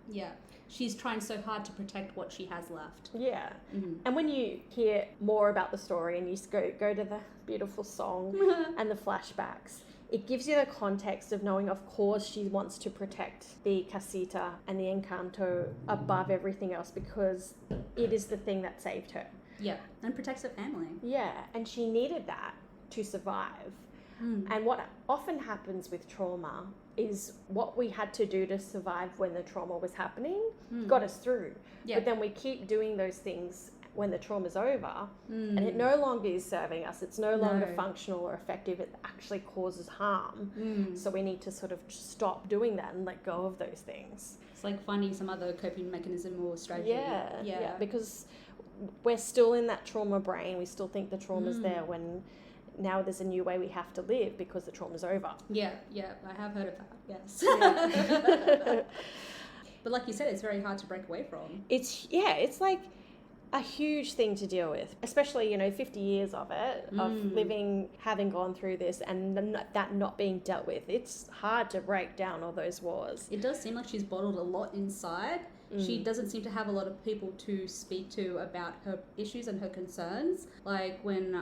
Yeah. She's trying so hard to protect what she has left. Yeah. Mm-hmm. And when you hear more about the story and you go to the beautiful song and the flashbacks, it gives you the context of knowing, of course, she wants to protect the casita and the Encanto above everything else because it is the thing that saved her. Yeah, and protects her family. Yeah, and she needed that to survive. And what often happens with trauma is what we had to do to survive when the trauma was happening got us through. Yeah. But then we keep doing those things when the trauma's over and it no longer is serving us. It's no longer functional or effective. It actually causes harm. So we need to sort of stop doing that and let go of those things. It's like finding some other coping mechanism or strategy. Yeah, because we're still in that trauma brain. We still think the trauma's there when now there's a new way we have to live because the trauma's over. Yeah, I have heard of that, yes. Yeah. But like you said, it's very hard to break away from. It's like a huge thing to deal with, especially, 50 years of it, of living, having gone through this and that not being dealt with. It's hard to break down all those wars. It does seem like she's bottled a lot inside. She doesn't seem to have a lot of people to speak to about her issues and her concerns. Like when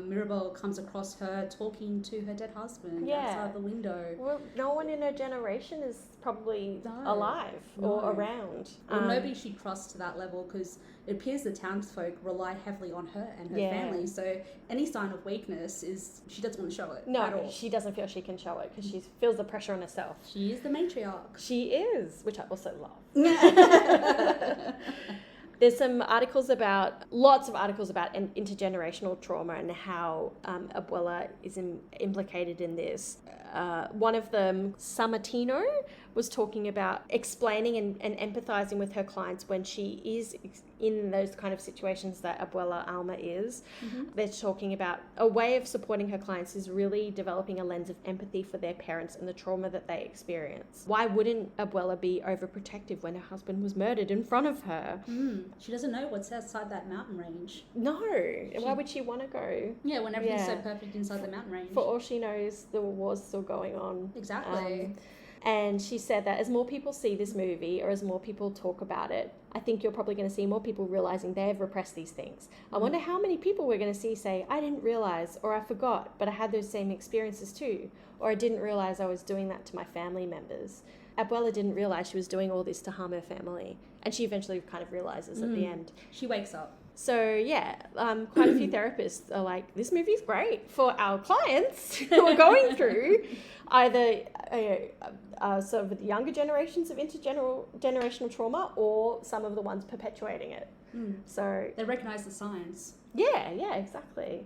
Mirabel comes across her talking to her dead husband outside the window. Well, no one in her generation is probably alive or around. Well, nobody she trusts to that level because it appears the townsfolk rely heavily on her and her family. So any sign of weakness is she doesn't want to show it at all. She doesn't feel she can show it because she feels the pressure on herself. She is the matriarch. She is, which I also love. There's lots of articles about intergenerational trauma and how Abuela is implicated in this. One of them, Samatino, was talking about explaining and empathizing with her clients when she is in those kind of situations that Abuela Alma is. They're talking about a way of supporting her clients is really developing a lens of empathy for their parents and the trauma that they experience. Why wouldn't Abuela be overprotective when her husband was murdered in front of her? She doesn't know what's outside that mountain range. No. Why would she want to go? Yeah, when everything's so perfect inside the mountain range. For all she knows, the war's still going on. Exactly. And she said that as more people see this movie or as more people talk about it, I think you're probably going to see more people realizing they have repressed these things. I wonder how many people we're going to see say, I didn't realize, or I forgot, but I had those same experiences too. Or I didn't realize I was doing that to my family members. Abuela didn't realize she was doing all this to harm her family. And she eventually kind of realizes at the end. She wakes up. So, quite a few therapists are like, this movie's great for our clients who are going through either sort of the younger generations of intergenerational trauma or some of the ones perpetuating it. So they recognize the signs. Yeah, exactly.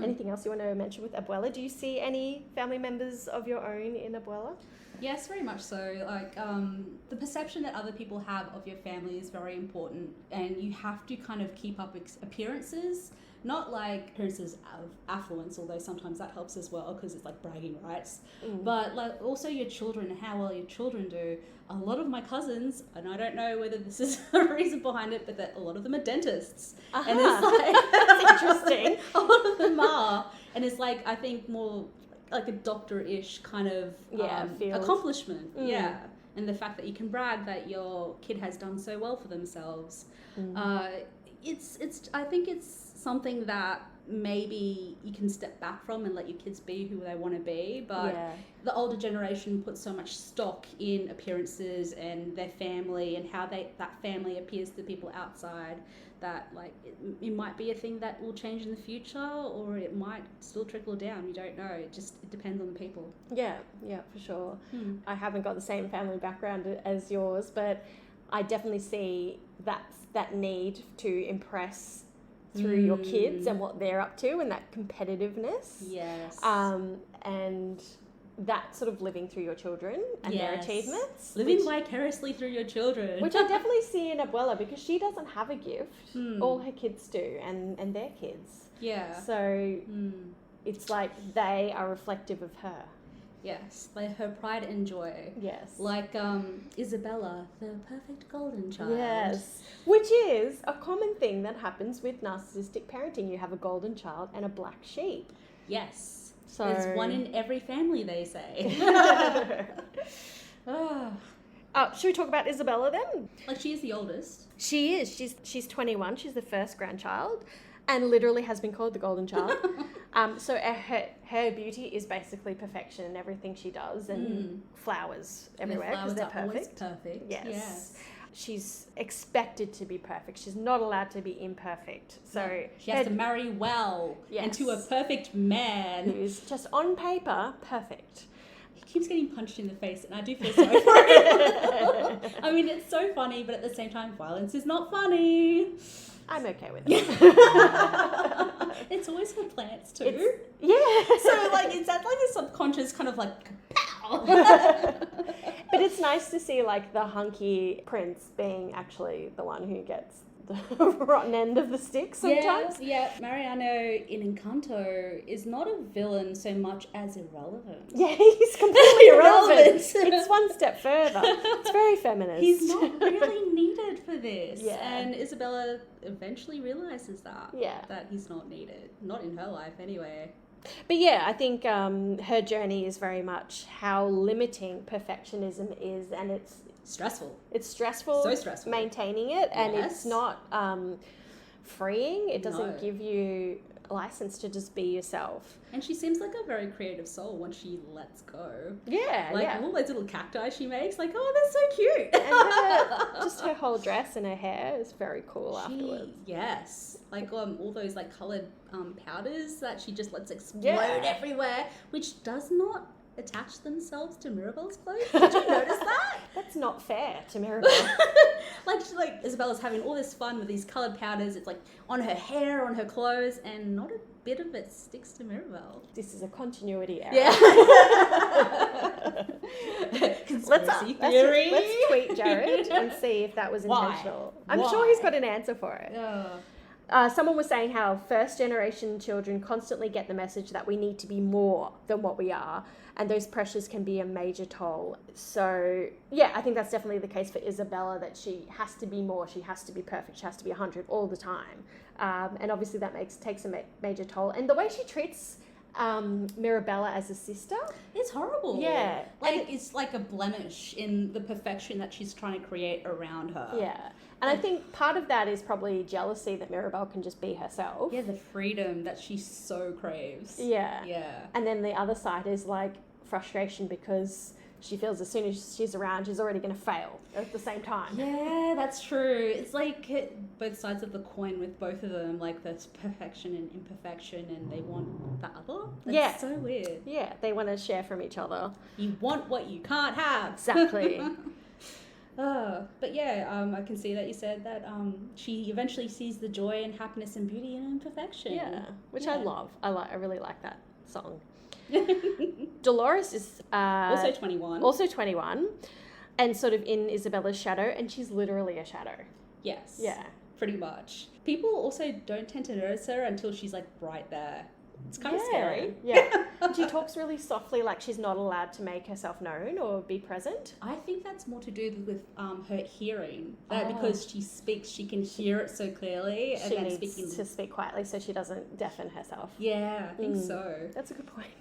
Anything else you want to mention with Abuela? Do you see any family members of your own in Abuela? Yes, very much so. Like, the perception that other people have of your family is very important, and you have to kind of keep up appearances, not like appearances of affluence, although sometimes that helps as well because it's like bragging rights, but like also your children, how well your children do. A lot of my cousins, and I don't know whether this is a reason behind it, but that a lot of them are dentists. And it's like, that's interesting. A lot of them are. And it's like, I think more like a doctor-ish kind of accomplishment. And the fact that you can brag that your kid has done so well for themselves. It's I think it's something that maybe you can step back from and let your kids be who they want to be, but the older generation puts so much stock in appearances and their family and how that family appears to people outside that like it might be a thing that will change in the future, or it might still trickle down. You don't know. It depends on the people. Yeah, for sure. I haven't got the same family background as yours, but I definitely see that need to impress through your kids and what they're up to and that competitiveness. Yes. And that sort of living through your children and their achievements. Living vicariously through your children. Which I definitely see in Abuela because she doesn't have a gift. All her kids do and their kids. Yeah. So it's like they are reflective of her. Yes, like her pride and joy. Yes. Like Isabella, the perfect golden child. Yes. Which is a common thing that happens with narcissistic parenting. You have a golden child and a black sheep. Yes. So it's one in every family, they say. Should we talk about Isabella then? Like, she is the oldest. She is. She's 21. She's the first grandchild and literally has been called the golden child. So her beauty is basically perfection in everything she does, and flowers everywhere because they're perfect. Always perfect. Yes. She's expected to be perfect. She's not allowed to be imperfect. So she has to marry well and to a perfect man who's just on paper perfect. He keeps getting punched in the face, and I do feel sorry for him. I mean, it's so funny, but at the same time, violence is not funny. I'm okay with it. It's always for plants too. So like, is that like a subconscious kind of like pow? But it's nice to see like the hunky prince being actually the one who gets the rotten end of the stick sometimes. Yeah. Mariano in Encanto is not a villain so much as irrelevant. Yeah, he's completely irrelevant. It's one step further. It's very feminist. He's not really needed for this. Yeah. And Isabella eventually realizes that. Yeah. That he's not needed. Not in her life anyway. But yeah, I think her journey is very much how limiting perfectionism is, and it's stressful. It's stressful. So stressful. Maintaining it, and it's not freeing. It doesn't give you a license to just be yourself. And she seems like a very creative soul once she lets go. Yeah, like all those little cacti she makes, like, oh, they're so cute. And just her whole dress and her hair is very cool afterwards. Yes. Like all those like coloured powders that she just lets explode everywhere, which does not attach themselves to Mirabelle's clothes. Did you notice that? That's not fair to Mirabelle. like Isabella's having all this fun with these coloured powders. It's like on her hair, on her clothes, and not a bit of it sticks to Mirabelle. This is a continuity error. Yeah. Conspiracy theory. Let's tweet Jared and see if that was intentional. I'm sure he's got an answer for it. Someone was saying how first-generation children constantly get the message that we need to be more than what we are, and those pressures can be a major toll. So, yeah, I think that's definitely the case for Isabella, that she has to be more, she has to be perfect, she has to be 100 all the time. And obviously that takes a major toll. And the way she treats Mirabella as a sister, it's horrible. Yeah. Like, it's like a blemish in the perfection that she's trying to create around her. Yeah. And I think part of that is probably jealousy that Mirabelle can just be herself. Yeah, the freedom that she so craves. Yeah. Yeah. And then the other side is like frustration because she feels as soon as she's around, she's already going to fail at the same time. Yeah, that's true. It's like both sides of the coin with both of them, like there's perfection and imperfection, and they want the other. That's so weird. Yeah, they want to share from each other. You want what you can't have. Exactly. But yeah, I can see that you said that she eventually sees the joy and happiness and beauty in imperfection. Yeah, which I love. I really like that song. Dolores is also 21. Also 21, and sort of in Isabella's shadow, and she's literally a shadow. Yes. Yeah. Pretty much. People also don't tend to notice her until she's like right there. It's kind of scary. Yeah. And she talks really softly, like she's not allowed to make herself known or be present. I think that's more to do with her hearing. Because she speaks, she can hear it so clearly. And she needs to speak quietly so she doesn't deafen herself. Yeah, I think so. That's a good point.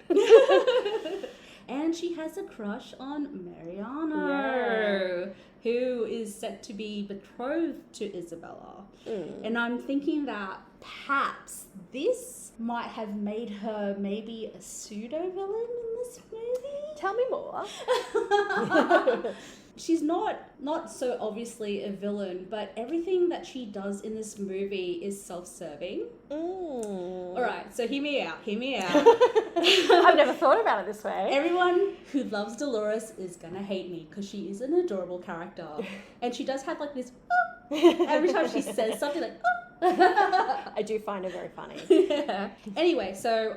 And she has a crush on Mariano, who is set to be betrothed to Isabella. And I'm thinking that perhaps this might have made her maybe a pseudo-villain in this movie. Tell me more. She's not so obviously a villain, but everything that she does in this movie is self-serving. All right, so hear me out. I've never thought about it this way. Everyone who loves Dolores is gonna hate me because she is an adorable character. And she does have like this every time she says something, like I do find her very funny. Yeah. Anyway, so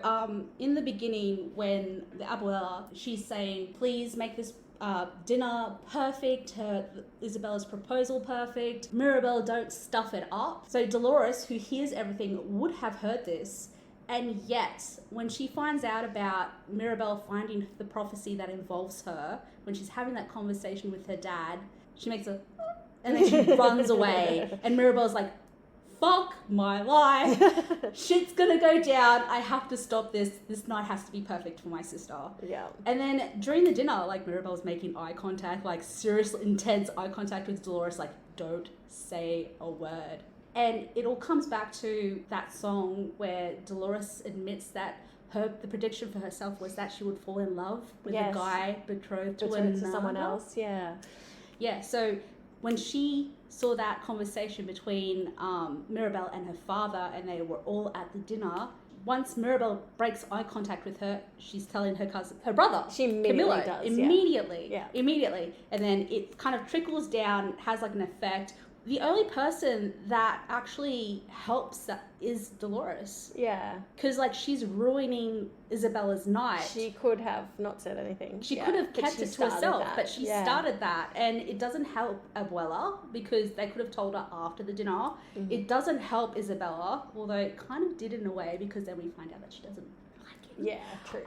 in the beginning when the abuela, she's saying, please make this dinner perfect, Isabella's proposal perfect, Mirabelle, don't stuff it up. So Dolores, who hears everything, would have heard this, and yet when she finds out about Mirabelle finding the prophecy that involves her, when she's having that conversation with her dad, she makes a and then she runs away, and Mirabelle's like, fuck my life. Shit's gonna go down. I have to stop this. This night has to be perfect for my sister. Yeah. And then during the dinner, like Mirabelle's making eye contact, like serious, intense eye contact with Dolores, like don't say a word. And it all comes back to that song where Dolores admits that the prediction for herself was that she would fall in love with a guy betrothed to someone else. Yeah. Yeah, so when she saw that conversation between Mirabelle and her father, and they were all at the dinner, once Mirabelle breaks eye contact with her, she's telling her brother, she immediately Camilla, does. Immediately. And then it kind of trickles down, has like an effect. The only person that actually helps is Dolores. Yeah. Because, like, she's ruining Isabella's night. She could have not said anything. She could have kept it to herself, but she started that. And it doesn't help Abuela, because they could have told her after the dinner. Mm-hmm. It doesn't help Isabella, although it kind of did in a way, because then we find out that she doesn't like him. Yeah, true.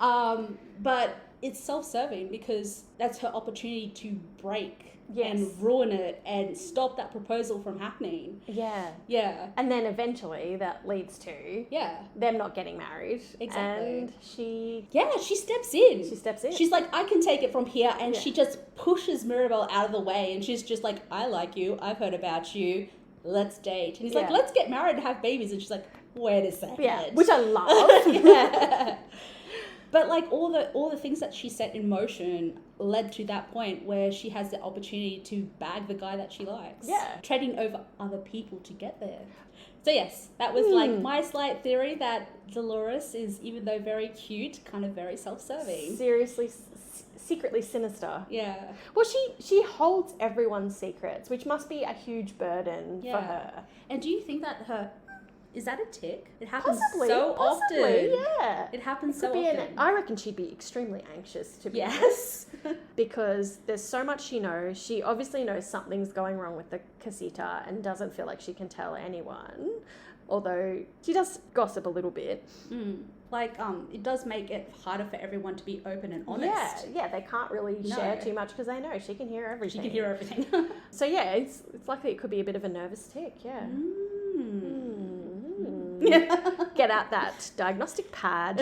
But it's self-serving, because that's her opportunity to break and ruin it and stop that proposal from happening. Yeah. Yeah. And then eventually that leads to them not getting married. Exactly. And she steps in. She's like, I can take it from here. And she just pushes Mirabelle out of the way. And she's just like, I like you. I've heard about you. Let's date. And he's like, let's get married and have babies. And she's like, wait a second. Yeah, which I love. Yeah. But like all the things that she set in motion led to that point where she has the opportunity to bag the guy that she likes. Yeah. Treading over other people to get there. So yes, that was like my slight theory that Dolores is, even though very cute, kind of very self-serving. Seriously, secretly sinister. Yeah. Well, she holds everyone's secrets, which must be a huge burden for her. And do you think that is that a tick? It happens possibly, often. Yeah. It happens so often. I reckon she'd be extremely anxious, to be honest. Because there's so much she knows. She obviously knows something's going wrong with the casita and doesn't feel like she can tell anyone. Although she does gossip a little bit. Like, it does make it harder for everyone to be open and honest. Yeah, they can't really share too much because they know she can hear everything. She can hear everything. So yeah, it's likely it could be a bit of a nervous tick, yeah. Get out that diagnostic pad.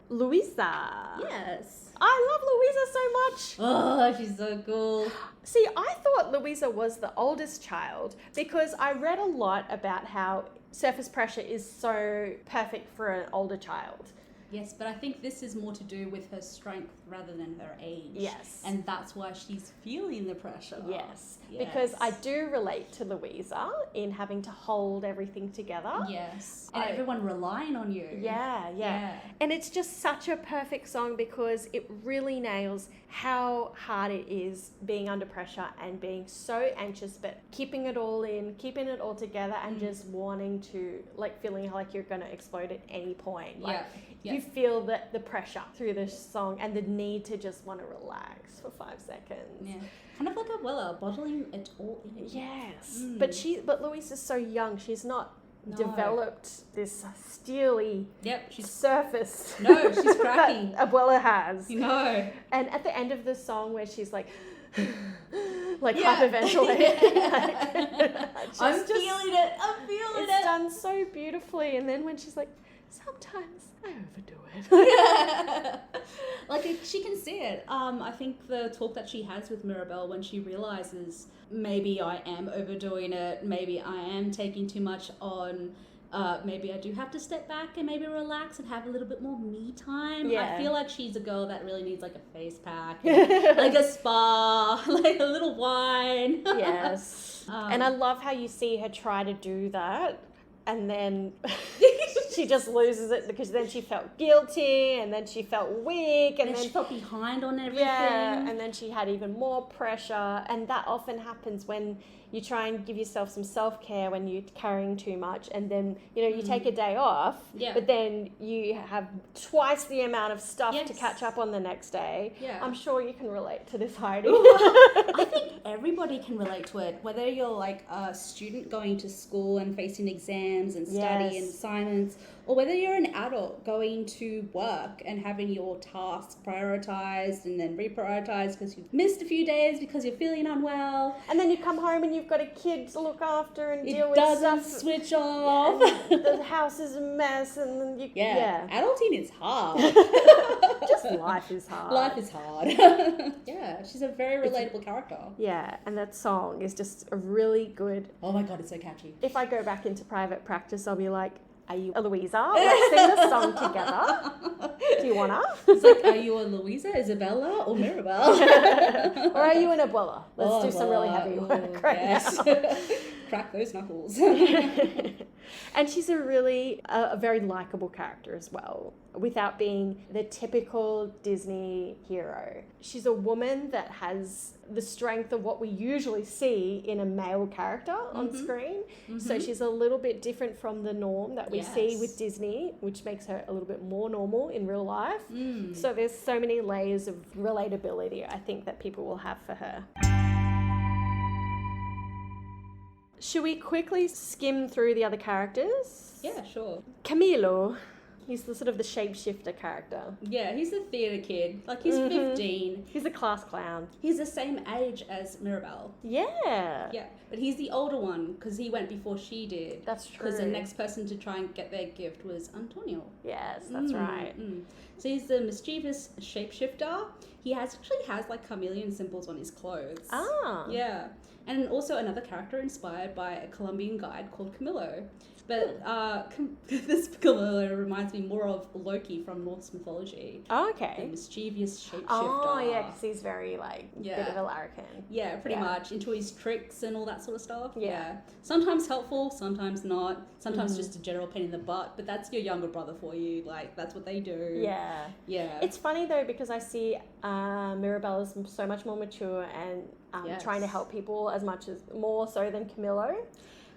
Louisa. Yes. I love Louisa so much. Oh, she's so cool. See, I thought Louisa was the oldest child because I read a lot about how surface pressure is so perfect for an older child. Yes, but I think this is more to do with her strength rather than her age. Yes. And that's why she's feeling the pressure. Yes. Because I do relate to Louisa in having to hold everything together. Yes. And everyone relying on you. Yeah. And it's just such a perfect song because it really nails how hard it is being under pressure and being so anxious, but keeping it all in, keeping it all together and just wanting to, like, feeling like you're going to explode at any point. Like, you feel the pressure through this song and the need to just want to relax for 5 seconds. Yeah. Kind of like Abuela, bottling it all in. Yes. But Louise is so young. She's not developed this steely surface. No, she's cracking. Abuela has. No. And at the end of the song where she's like hyperventilating. I'm feeling it. It's done so beautifully. And then when she's like, sometimes I overdo it. Like, she can see it. I think the talk that she has with Mirabelle when she realizes maybe I am overdoing it, maybe I am taking too much on, maybe I do have to step back and maybe relax and have a little bit more me time. I feel like she's a girl that really needs like a face pack, like a spa, like a little wine. Yes. And I love how you see her try to do that. And then she just loses it because then she felt guilty and then she felt weak. And then she felt behind on everything. Yeah, and then she had even more pressure. And that often happens when you try and give yourself some self-care when you're carrying too much. And then, you take a day off, but then you have twice the amount of stuff to catch up on the next day. Yeah. I'm sure you can relate to this, Heidi. I think everybody can relate to it, whether you're like a student going to school and facing exams and study and assignments, or whether you're an adult going to work and having your tasks prioritized and then reprioritized because you've missed a few days because you're feeling unwell. And then you come home and you've got a kid to look after and deal with stuff. It doesn't switch off. The house is a mess and then you... Adulting is hard. Just life is hard. Life is hard. Yeah, she's a very relatable character. Yeah, and that song is just a really good... Oh my God, it's so catchy. If I go back into private practice, I'll be like, are you a Louisa? Let's sing the song together. Do you wanna? It's like, are you a Louisa, Isabella, or Mirabelle? Or are you an Abuela? Let's do some really heavy work now. Crack those knuckles. And she's a very likable character as well, without being the typical Disney hero. She's a woman that has the strength of what we usually see in a male character on screen. Mm-hmm. So she's a little bit different from the norm that we see with Disney, which makes her a little bit more normal in real life. So there's so many layers of relatability, I think, that people will have for her. Should we quickly skim through the other characters? Yeah, sure. Camilo. He's the sort of the shapeshifter character. Yeah, he's a theatre kid. Like, he's 15. He's a class clown. He's the same age as Mirabelle. Yeah. Yeah, but he's the older one because he went before she did. That's true. Because the next person to try and get their gift was Antonio. Yes, that's right. So he's the mischievous shapeshifter. He actually has like chameleon symbols on his clothes. Ah. Yeah. And also another character inspired by a Colombian guide called Camilo. But this Camilo reminds me more of Loki from Norse mythology. Oh, okay. The mischievous shapeshifter. Oh, yeah, because he's very, bit of a larrikin. Yeah, pretty much. Into his tricks and all that sort of stuff. Yeah. Sometimes helpful, sometimes not. Sometimes just a general pain in the butt. But that's your younger brother for you. Like, that's what they do. Yeah. Yeah. It's funny, though, because I see Mirabelle is so much more mature and trying to help people more so than Camilo.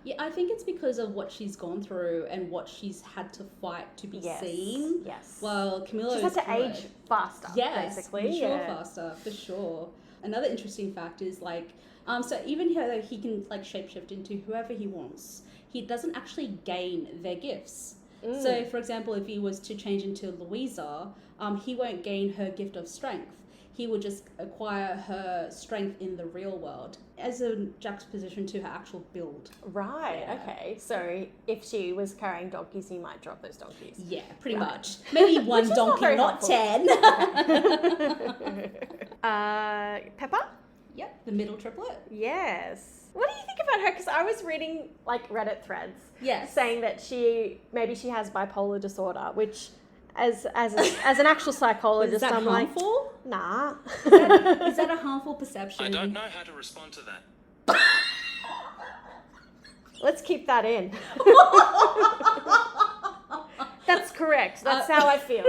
Yeah, I think it's because of what she's gone through and what she's had to fight to be seen. Yes. Well, Camilo she's had to age faster, basically. For sure, faster, for sure. Another interesting fact is so even though he can shapeshift into whoever he wants, he doesn't actually gain their gifts. So, for example, if he was to change into Louisa, he won't gain her gift of strength. He will just acquire her strength in the real world as a juxtaposition to her actual build. Right, okay. So if she was carrying donkeys, he might drop those donkeys. Yeah, pretty much. Maybe one donkey, not 10. Pepper? Yep, the middle triplet. Yes. What do you think about her? Because I was reading Reddit threads saying that maybe she has bipolar disorder, which... As an actual psychologist, is that I'm harmful? Like, nah. Is that a harmful perception? I don't know how to respond to that. Let's keep that in. That's correct. That's how I feel.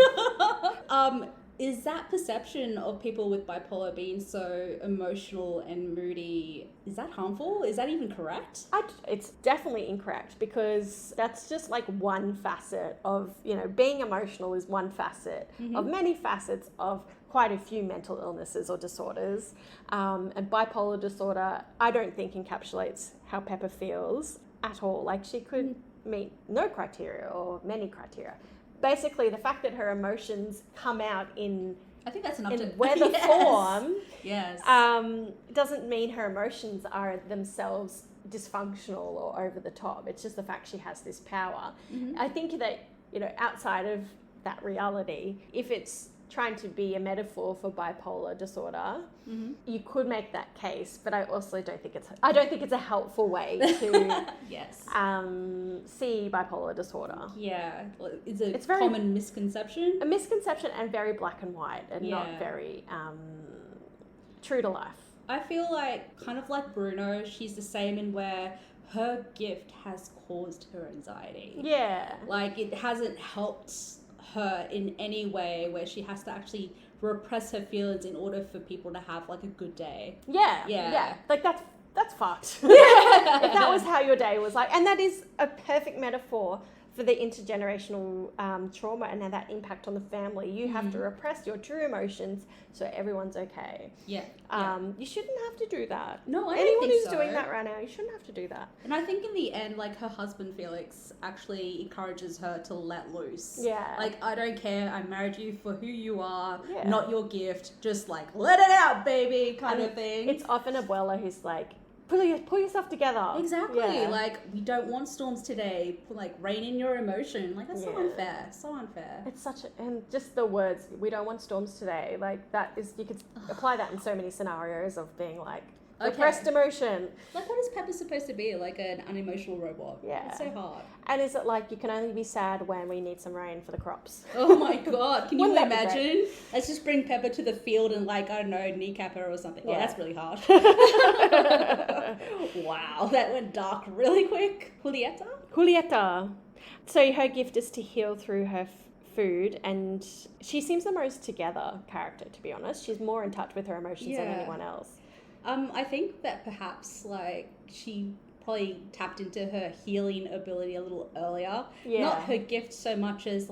Is that perception of people with bipolar being so emotional and moody, is that harmful? Is that even correct? It's definitely incorrect, because that's just one facet of, being emotional is one facet of many facets of quite a few mental illnesses or disorders. And bipolar disorder, I don't think encapsulates how Pepper feels at all. She could meet no criteria or many criteria. Basically, the fact that her emotions come out in I think that's enough to weather form doesn't mean her emotions are themselves dysfunctional or over the top. It's just the fact she has this power. I think that, outside of that reality, if it's trying to be a metaphor for bipolar disorder, you could make that case, but I also don't think it's a helpful way to see bipolar disorder. Yeah, it's a common misconception. A misconception, and very black and white, and not very true to life. I feel kind of like Bruno, she's the same in where her gift has caused her anxiety. Yeah. It hasn't helped her in any way where she has to actually repress her feelings in order for people to have a good day. Yeah. That's fucked. If that was how your day was and that is a perfect metaphor for the intergenerational trauma and that impact on the family, you have to repress your true emotions so everyone's okay. Yeah. You shouldn't have to do that. No, I don't Anyone think who's so. doing that right now, you shouldn't have to do that. And I think in the end, like, her husband Felix actually encourages her to let loose. Yeah. Like, I don't care, I married you for who you are, Yeah. not your gift, just like, let it out, baby, kind of thing. It's often Abuela who's like, pull yourself together. Exactly. Yeah. Like, we don't want storms today. Like, rein in your emotion. Like, that's so unfair. So unfair. It's such a, and just the words, we don't want storms today. Like, that is, you could apply that in so many scenarios of being like, repressed emotion. Like, what is Pepper supposed to be? Like an unemotional robot? Yeah. It's so hard. And is it like, you can only be sad when we need some rain for the crops? Oh my god. Can you Wouldn't that be imagine? Let's just bring Pepper to the field and, like, I don't know, kneecap her or something. Yeah. Oh, that's really harsh. Wow. That went dark really quick. Julieta. So her gift is to heal through her food, and she seems the most together character, to be honest. She's more in touch with her emotions than anyone else. I think that perhaps, like, she probably tapped into her healing ability a little earlier. Yeah. Not her gift so much as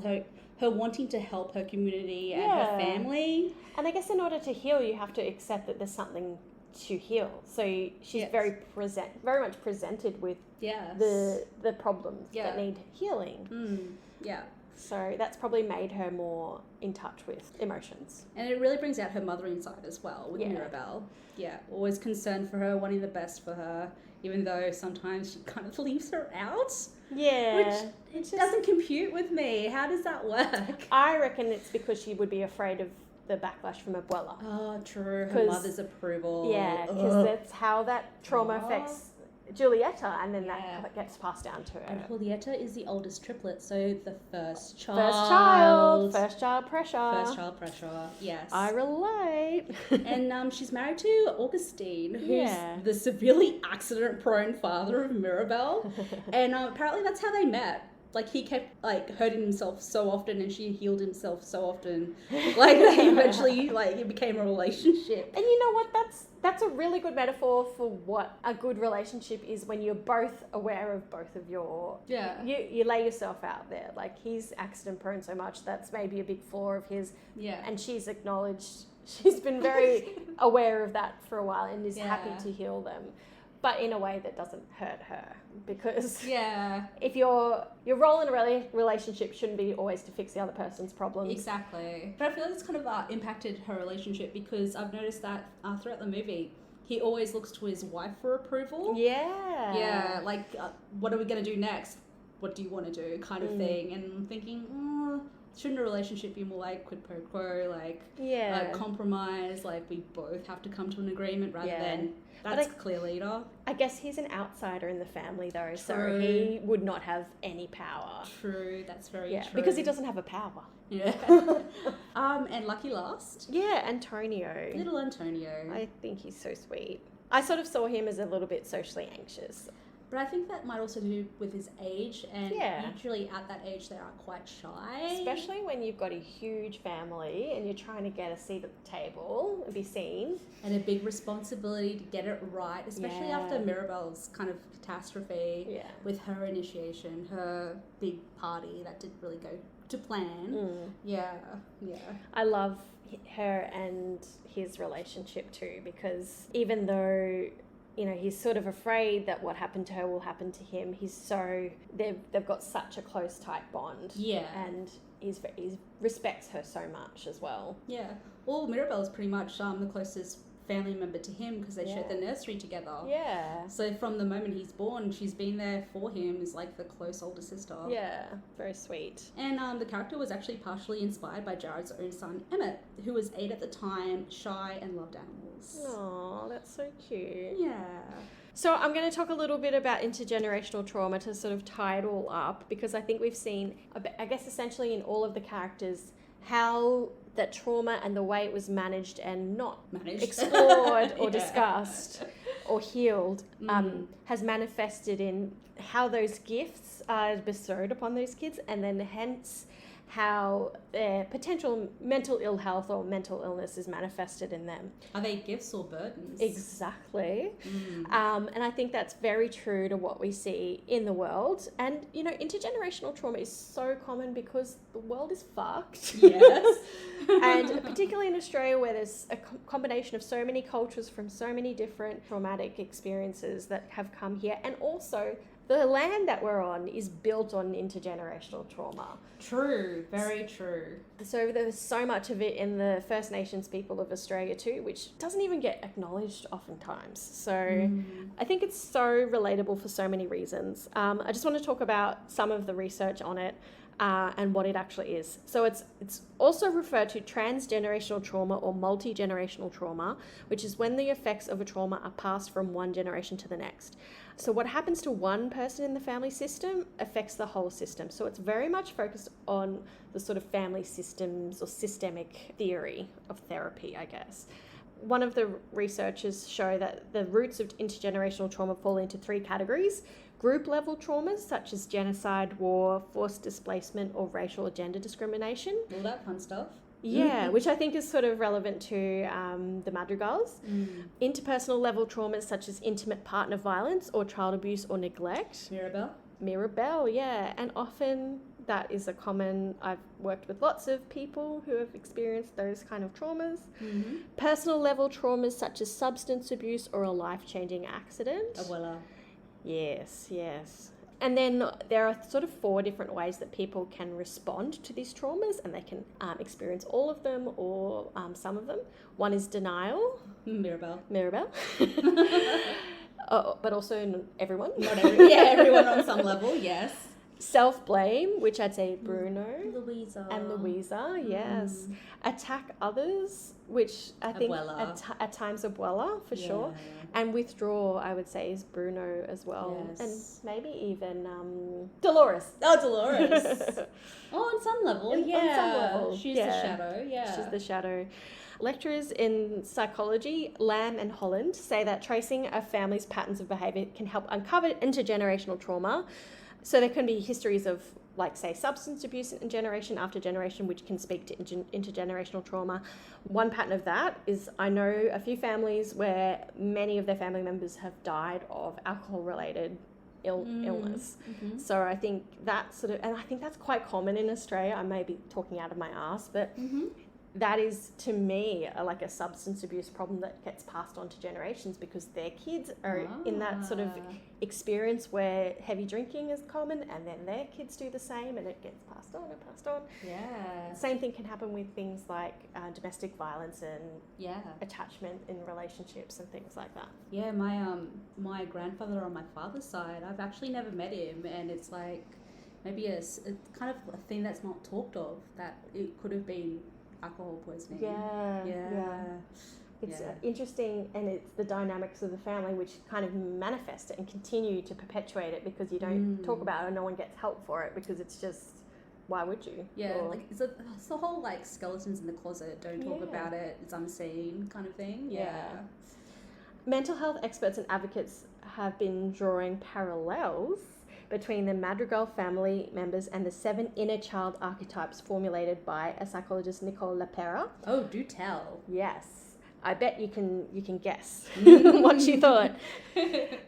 her wanting to help her community and her family. And I guess in order to heal, you have to accept that there's something to heal. So she's very much presented with the problems that need healing. Yeah. So that's probably made her more in touch with emotions. And it really brings out her mothering side as well with Mirabelle. Yeah, always concerned for her, wanting the best for her, even though sometimes she kind of leaves her out. Yeah. Which it doesn't compute with me. How does that work? I reckon it's because she would be afraid of the backlash from Abuela. Oh, true. Her mother's approval. Yeah, because that's how that trauma affects Julieta, and then that gets passed down to her. And Julieta is the oldest triplet, so the first child. First child pressure. First child pressure, yes. I relate. And she's married to Augustine, who's the severely accident-prone father of Mirabelle. And apparently that's how they met. Like, he kept, like, hurting himself so often, and she healed himself so often. Like, they eventually, like, it became a relationship. And you know what? That's a really good metaphor for what a good relationship is, when you're both aware of both of your... Yeah. You lay yourself out there. Like, he's accident-prone so much, that's maybe a big flaw of his. Yeah. And she's acknowledged... She's been very aware of that for a while and is happy to heal them. But in a way that doesn't hurt her, because if your role in a relationship shouldn't be always to fix the other person's problems. Exactly. But I feel like it's kind of impacted her relationship, because I've noticed that throughout the movie, he always looks to his wife for approval. Yeah. Yeah, like, what are we going to do next? What do you want to do? Kind of thing. And I'm thinking, shouldn't a relationship be more like quid pro quo, like compromise, like we both have to come to an agreement rather than... That's a clear leader. I guess he's an outsider in the family, though, so True. he would not have any power. True, that's very true. Because he doesn't have a power. Yeah. And lucky last. Yeah, Antonio. Little Antonio. I think he's so sweet. I sort of saw him as a little bit socially anxious. But I think that might also do with his age, and usually at that age they are quite shy. Especially when you've got a huge family and you're trying to get a seat at the table and be seen. And a big responsibility to get it right, especially after Mirabelle's kind of catastrophe with her initiation, her big party that didn't really go to plan. Yeah. I love her and his relationship too, because even though... you know, he's sort of afraid that what happened to her will happen to him. They've got such a close, tight bond. Yeah. And he respects her so much as well. Yeah. Well, Mirabelle's pretty much the closest family member to him, because they shared the nursery together. Yeah. So from the moment he's born, she's been there for him as like the close older sister. Yeah. Very sweet. And the character was actually partially inspired by Jared's own son, Emmett, who was 8 at the time, shy and loved animals. Oh, that's so cute. Yeah. So I'm going to talk a little bit about intergenerational trauma to sort of tie it all up, because I think we've seen, I guess essentially in all of the characters, how that trauma and the way it was managed and not explored or discussed or healed has manifested in how those gifts are bestowed upon those kids, and then hence how their potential mental ill health or mental illness is manifested in them. Are they gifts or burdens? Exactly. And I think that's very true to what we see in the world. And, you know, intergenerational trauma is so common because the world is fucked. Yes. And particularly in Australia, where there's a combination of so many cultures from so many different traumatic experiences that have come here. And also, the land that we're on is built on intergenerational trauma. True, very true. So there's so much of it in the First Nations people of Australia too, which doesn't even get acknowledged oftentimes. So I think it's so relatable for so many reasons. I just want to talk about some of the research on it and what it actually is. So it's also referred to transgenerational trauma or multi-generational trauma, which is when the effects of a trauma are passed from one generation to the next. So what happens to one person in the family system affects the whole system. So it's very much focused on the sort of family systems or systemic theory of therapy, I guess. One of the researchers show that the roots of intergenerational trauma fall into 3 categories: group level traumas such as genocide, war, forced displacement, or racial or gender discrimination. All that fun stuff. Yeah, which I think is sort of relevant to the madrigals. Interpersonal level traumas such as intimate partner violence or child abuse or neglect. Mirabelle, yeah. And often that is a common, I've worked with lots of people who have experienced those kind of traumas. Personal level traumas such as substance abuse or a life-changing accident. Abuela. Yes. And then there are sort of 4 different ways that people can respond to these traumas, and they can experience all of them or some of them. One is denial. Mirabelle. But also everyone. Everyone on some level, yes. Self-blame, which I'd say Bruno. Louisa, yes. Attack others, which I think at times Abuela for sure. And withdraw, I would say, is Bruno as well. Yes. And maybe even Dolores. Oh, Dolores. On some level, On some level, She's the shadow, She's the shadow. Lecturers in psychology, Lamb and Holland, say that tracing a family's patterns of behaviour can help uncover intergenerational trauma. So there can be histories of, like, say, substance abuse in generation after generation, which can speak to intergenerational trauma. One pattern of that is I know a few families where many of their family members have died of alcohol-related illness. So I think that sort of, and I think that's quite common in Australia. I may be talking out of my ass, but that is, to me, like a substance abuse problem that gets passed on to generations because their kids are in that sort of experience where heavy drinking is common, and then their kids do the same, and it gets passed on. Yeah. Same thing can happen with things like domestic violence and attachment in relationships and things like that. Yeah, my grandfather on my father's side, I've actually never met him, and it's like maybe a kind of a thing that's not talked of, that it could have been alcohol poisoning. It's interesting, and it's the dynamics of the family which kind of manifest it and continue to perpetuate it, because you don't talk about it and no one gets help for it, because it's just, why would you? Like it's the whole like skeletons in the closet, don't talk about it, it's unseen kind of thing. Mental health experts and advocates have been drawing parallels between the Madrigal family members and the 7 inner child archetypes formulated by a psychologist, Nicole LaPera. Oh, do tell. Yes. I bet you can guess what she thought.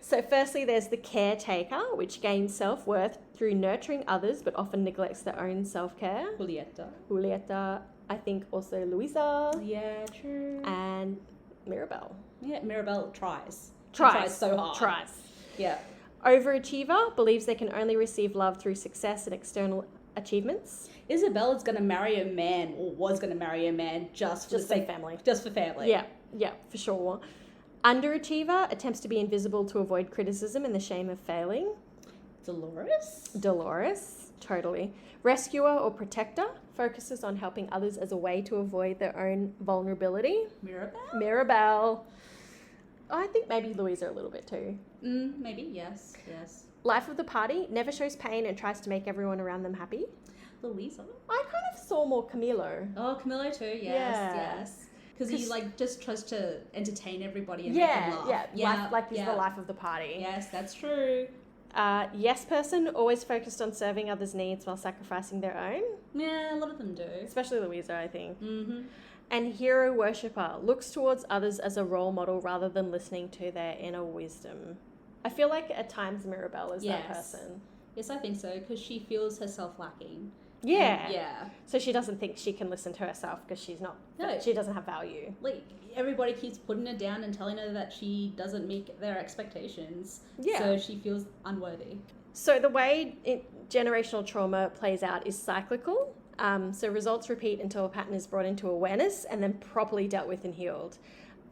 So firstly, there's the caretaker, which gains self-worth through nurturing others, but often neglects their own self-care. Julieta. I think also Luisa. Yeah, true. And Mirabelle. Yeah, Mirabelle tries so hard. Yeah. Overachiever, believes they can only receive love through success and external achievements. Isabella's going to marry a man, or was going to marry a man just for family. Just for family. Yeah, for sure. Underachiever attempts to be invisible to avoid criticism and the shame of failing. Dolores, totally. Rescuer or protector focuses on helping others as a way to avoid their own vulnerability. Mirabelle. I think maybe Louisa a little bit too. Maybe, yes. Life of the party, never shows pain and tries to make everyone around them happy. Louisa. I kind of saw more Camilo. Oh, Camilo too, yes. Because he just tries to entertain everybody and make them laugh. He's the life of the party. Yes, that's true. Yes person, always focused on serving others' needs while sacrificing their own. Yeah, a lot of them do. Especially Louisa, I think. Mm-hmm. And hero worshipper, looks towards others as a role model rather than listening to their inner wisdom. I feel like at times Mirabelle is that person. Yes, I think so, because she feels herself lacking. Yeah. Yeah. So she doesn't think she can listen to herself because she's not, No. she doesn't have value. Like, everybody keeps putting her down and telling her that she doesn't meet their expectations. Yeah. So she feels unworthy. So the way generational trauma plays out is cyclical. So results repeat until a pattern is brought into awareness and then properly dealt with and healed.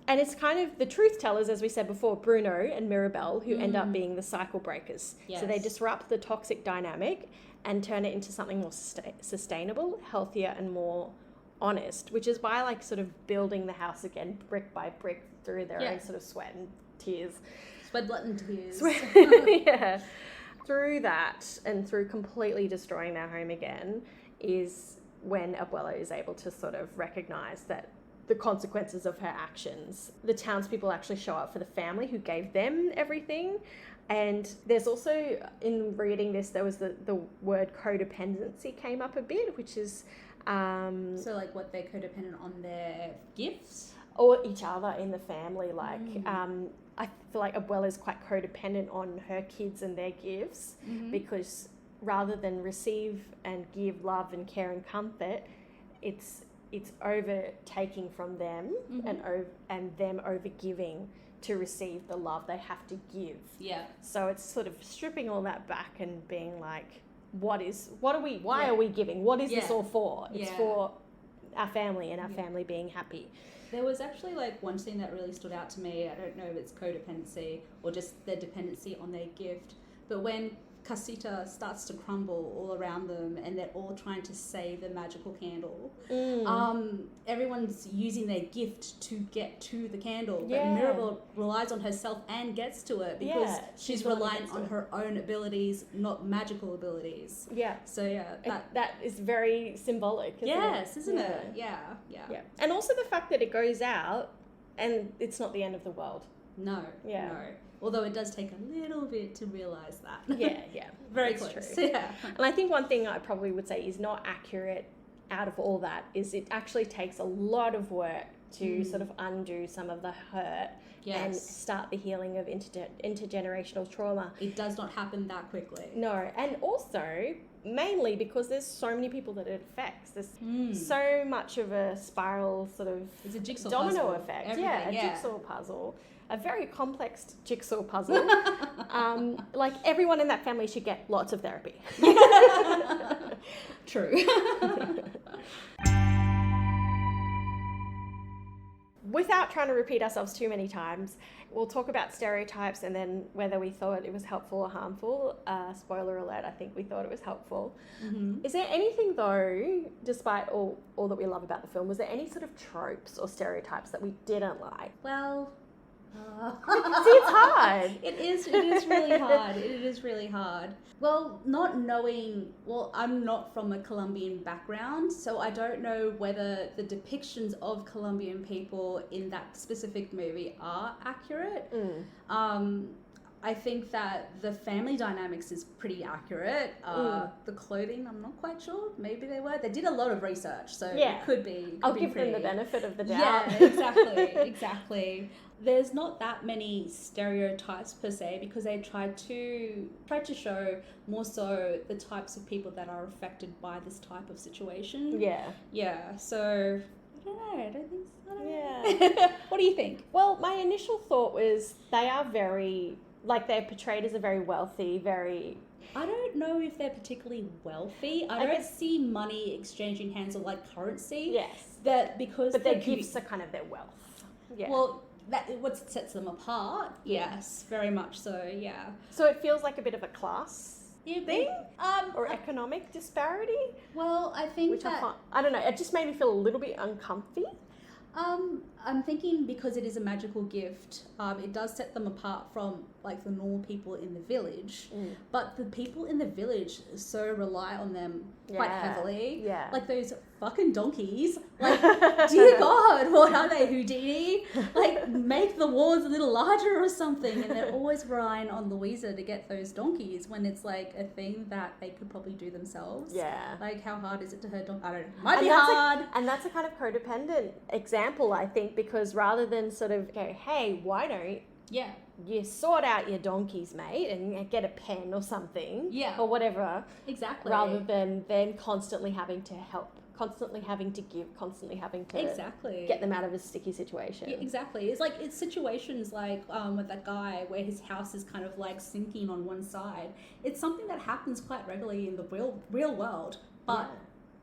And it's kind of the truth tellers, as we said before, Bruno and Mirabelle, who end up being the cycle breakers. Yes. So they disrupt the toxic dynamic and turn it into something more sustainable, healthier, and more honest, which is why I like sort of building the house again, brick by brick, through their own sort of sweat and tears. Sweat, blood, and tears. Yeah. Through that and through completely destroying their home again is when Abuela is able to sort of recognize that the consequences of her actions. The townspeople actually show up for the family who gave them everything. And there's also, in reading this, there was the word codependency came up a bit, which is... So, like, what they're codependent on their gifts? Or each other in the family. Like, I feel like Abuela is quite codependent on her kids and their gifts because rather than receive and give love and care and comfort, it's overtaking from them and them over giving to receive the love they have to give. Yeah. So it's sort of stripping all that back and being like, why are we giving? What is this all for? It's for our family and our family being happy. There was actually like one scene that really stood out to me. I don't know if it's codependency or just their dependency on their gift, but when Casita starts to crumble all around them and they're all trying to save the magical candle. Everyone's using their gift to get to the candle, but Mirabelle relies on herself and gets to it because she's reliant on her own abilities, not magical abilities. Yeah. So that is very symbolic, isn't it? Yeah. And also the fact that it goes out and it's not the end of the world. No. Although it does take a little bit to realise that. Very close. True. Yeah. And I think one thing I probably would say is not accurate out of all that is it actually takes a lot of work to sort of undo some of the hurt and start the healing of intergenerational trauma. It does not happen that quickly. No. And also, mainly because there's so many people that it affects. There's so much of a spiral sort of it's a jigsaw domino puzzle. Effect. A jigsaw puzzle. A very complex jigsaw puzzle. Like everyone in that family should get lots of therapy. True. Without trying to repeat ourselves too many times, we'll talk about stereotypes and then whether we thought it was helpful or harmful. Spoiler alert, I think we thought it was helpful. Is there anything though, despite all that we love about the film, was there any sort of tropes or stereotypes that we didn't like? Well... See, it's hard. It is really hard. It is really hard. Well, not knowing, I'm not from a Colombian background, so I don't know whether the depictions of Colombian people in that specific movie are accurate. I think that the family dynamics is pretty accurate. The clothing, I'm not quite sure. Maybe they were. They did a lot of research, so it could be. I'll give them the benefit of the doubt. Yeah, exactly. There's not that many stereotypes per se because they tried to show more so the types of people that are affected by this type of situation. Yeah. So I don't know. I don't think so. Yeah. What do you think? Well, my initial thought was they are very, like, they're portrayed as a very wealthy, very... I don't know if they're particularly wealthy. I don't see money exchanging hands or like currency. Yes. But their gifts are kind of their wealth. Yeah. Well, that's what sets them apart. Yes, very much so, yeah. So it feels like a bit of a class thing? Or economic disparity? Well, I think I don't know, it just made me feel a little bit uncomfy. I'm thinking because it is a magical gift, it does set them apart from like the normal people in the village, but the people in the village so rely on them quite heavily. Yeah. Like those fucking donkeys. Like, dear God, what are they, Houdini? Like, make the wards a little larger or something. And they're always relying on Louisa to get those donkeys when it's like a thing that they could probably do themselves. Yeah. Like, how hard is it to herd donkey? I don't know. Might be hard. And that's a kind of codependent example, I think, because rather than sort of go, hey, why don't you sort out your donkeys, mate, and get a pen or something, or whatever. Exactly. Rather than constantly having to help, constantly having to give, constantly having to get them out of a sticky situation. Yeah, exactly. It's situations like with that guy where his house is kind of like sinking on one side. It's something that happens quite regularly in the real world, but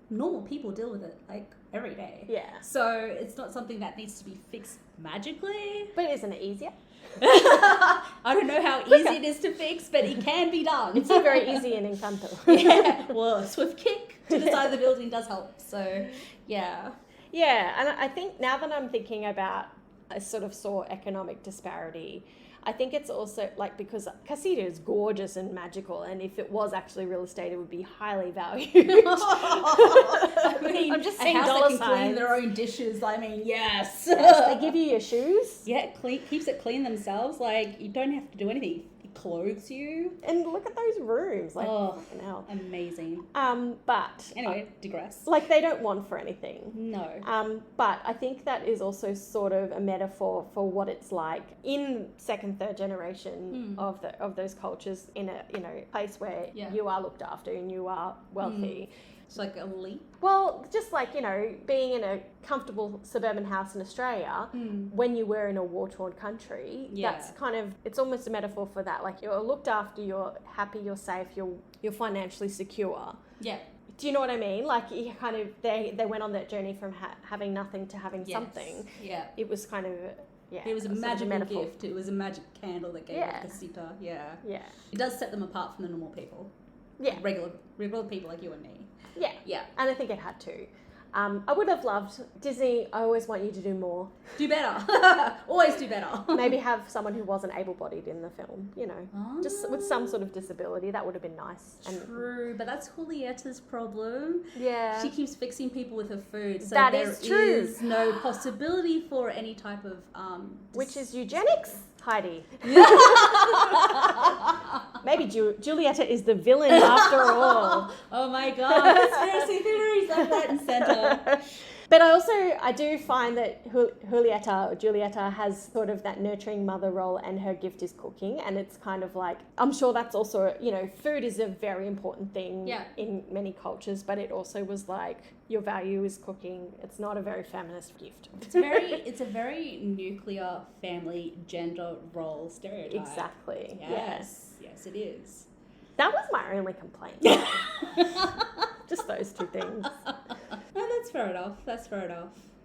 normal people deal with it like every day. Yeah. So it's not something that needs to be fixed magically. But isn't it easier? I don't know how easy it is to fix, but it can be done. It's very easy in Encanto. Yeah. Well, a swift kick to the side of the building does help. So, yeah. Yeah, and I think now that I'm thinking about a sort of economic disparity, I think it's also like because Casita is gorgeous and magical, and if it was actually real estate, it would be highly valued. I mean, I'm just saying a house dollar that can clean signs. their own dishes. I mean, yes. They give you your shoes. Yeah, keeps it clean themselves. Like, you don't have to do anything. It clothes you. And look at those rooms. Like, fucking hell. Amazing. But anyway, digress. Like, they don't want for anything. No. But I think that is also sort of a metaphor for what it's like in second, third generation of those cultures in a place where you are looked after and you are wealthy. It's like a leap. Well, just like, being in a comfortable suburban house in Australia when you were in a war-torn country, that's kind of, it's almost a metaphor for that. Like, you're looked after, you're happy, you're safe, you're financially secure. Yeah. Do you know what I mean? Like, you kind of, they went on that journey from having nothing to having something. Yeah. It was kind of, it was a magical gift. It was a magic candle that gave it Casita. Yeah. Yeah. It does set them apart from the normal people. Yeah. Regular people like you and me. Yeah. Yeah. And I think it had to. I would have loved Disney. I always want you to do more. Do better. Always do better. Maybe have someone who wasn't able-bodied in the film, just with some sort of disability. That would have been nice. True, but that's Julietta's problem. Yeah. She keeps fixing people with her food. So that is true. There is no possibility for any type of... Which is eugenics, Heidi. Maybe Julieta is the villain after all. Oh my God, conspiracy theories left, right and centre. But I do find that Julieta has sort of that nurturing mother role, and her gift is cooking. And it's kind of like, I'm sure that's also, food is a very important thing in many cultures, but it also was like, your value is cooking. It's not a very feminist gift. It's a very nuclear family gender role stereotype. Exactly. Yes. Yes, it is. That was my only complaint. Just those two things. No, that's fair enough.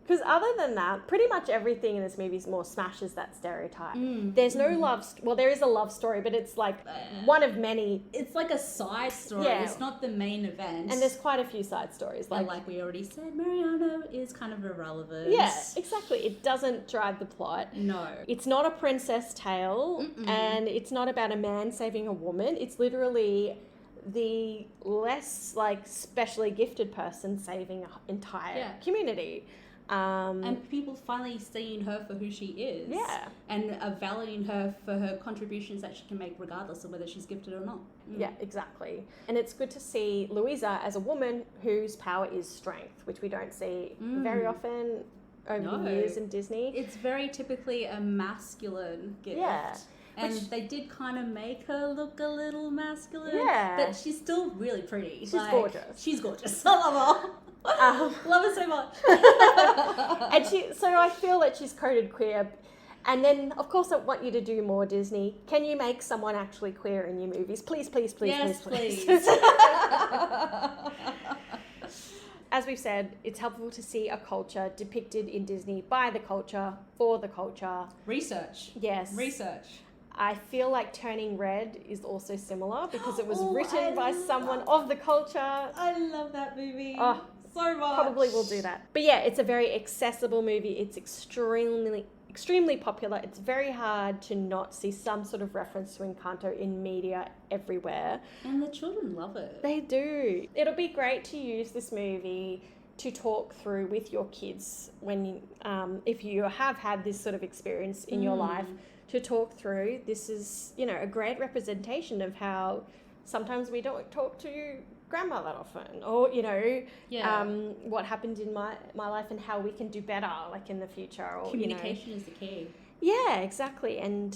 Because other than that, pretty much everything in this movie more smashes that stereotype. There's no there is a love story, but it's like one of many. It's like a side story. Yeah. It's not the main event. And there's quite a few side stories. Like we already said, Mariana is kind of irrelevant. Yeah, exactly. It doesn't drive the plot. No. It's not a princess tale, and it's not about a man saving a woman. It's literally the less specially gifted person saving an entire community. And people finally seeing her for who she is. Yeah. And valuing her for her contributions that she can make regardless of whether she's gifted or not. Yeah, exactly. And it's good to see Louisa as a woman whose power is strength, which we don't see very often over the years in Disney. It's very typically a masculine gift. Yeah. And they did kind of make her look a little masculine. Yeah. But she's still really pretty. She's gorgeous. She's gorgeous. I love her. Love her so much. And so I feel that she's coded queer. And then, of course, I want you to do more, Disney. Can you make someone actually queer in your movies? Please, please, please, yes, please. As we've said, it's helpful to see a culture depicted in Disney by the culture, for the culture. Research. Yes. Research. I feel like Turning Red is also similar because it was written by someone of the culture. I love that movie. Oh, so much. Probably will do that. But yeah, it's a very accessible movie. It's extremely extremely popular. It's very hard to not see some sort of reference to Encanto in media everywhere. And the children love it. They do. It'll be great to use this movie to talk through with your kids when if you have had this sort of experience in your life, to talk through. This is, you know, a great representation of how sometimes we don't talk to grandma that often, or, you know, what happened in my life and how we can do better, like, in the future. Or, communication is the key. Yeah, exactly. And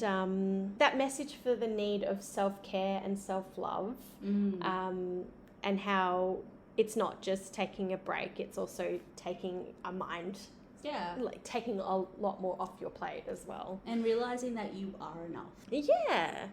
that message for the need of self-care and self-love, and how it's not just taking a break, it's also taking a mind, like taking a lot more off your plate as well. And realizing that you are enough. Yeah.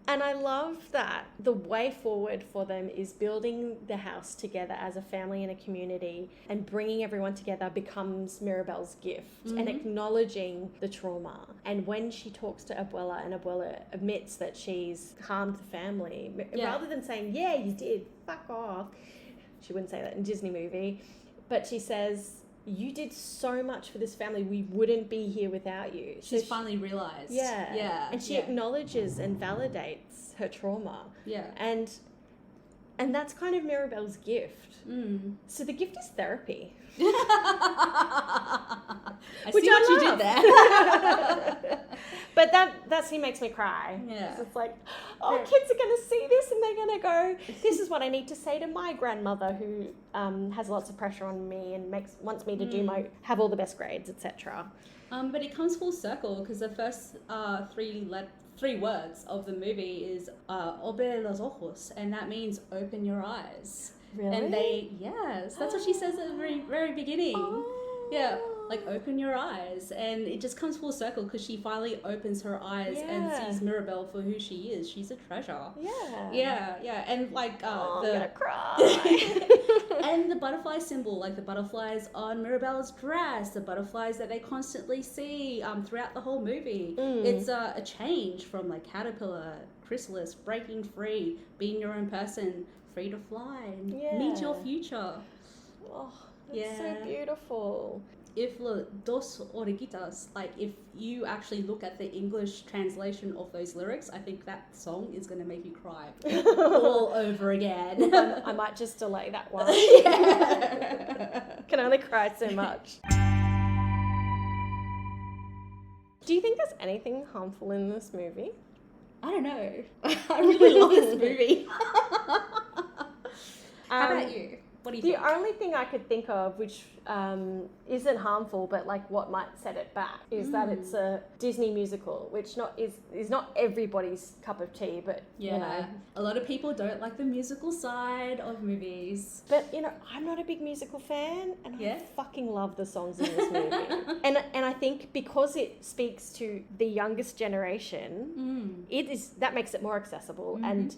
And I love that the way forward for them is building the house together as a family and a community, and bringing everyone together becomes Mirabelle's gift, and acknowledging the trauma. And when she talks to Abuela and Abuela admits that she's harmed the family, rather than saying, yeah, you did, fuck off. She wouldn't say that in a Disney movie, but she says, you did so much for this family. We wouldn't be here without you. She's finally realized. Yeah. And she acknowledges and validates her trauma. Yeah. And that's kind of Mirabelle's gift. So the gift is therapy. I see what you did there. But that scene makes me cry. Yeah. It's like, kids are going to see this and they're going to go, this is what I need to say to my grandmother who has lots of pressure on me and wants me to have all the best grades, etc. But it comes full circle, because the first three words of the movie is "Abre los ojos," and that means open your eyes. Really? And that's what she says at the very, very beginning. Oh. Yeah, like, open your eyes. And it just comes full circle, because she finally opens her eyes and sees Mirabelle for who she is. She's a treasure. Yeah. And like I'm gonna cry. And the butterfly symbol, like the butterflies on Mirabelle's dress, the butterflies that they constantly see throughout the whole movie. It's a change from, like, caterpillar, chrysalis, breaking free, being your own person, free to fly, and meet your future. Oh, that's so beautiful. If dos orejitas, like, if you actually look at the English translation of those lyrics, I think that song is going to make you cry all over again. I might just delay that one. Can only cry so much. Do you think there's anything harmful in this movie? I don't know. I really love this movie. How about you? What do you think? The only thing I could think of, which isn't harmful, but like what might set it back, is that it's a Disney musical, which is not everybody's cup of tea, but you know, a lot of people don't like the musical side of movies. But you know, I'm not a big musical fan, and I fucking love the songs in this movie. and I think because it speaks to the youngest generation, that makes it more accessible, and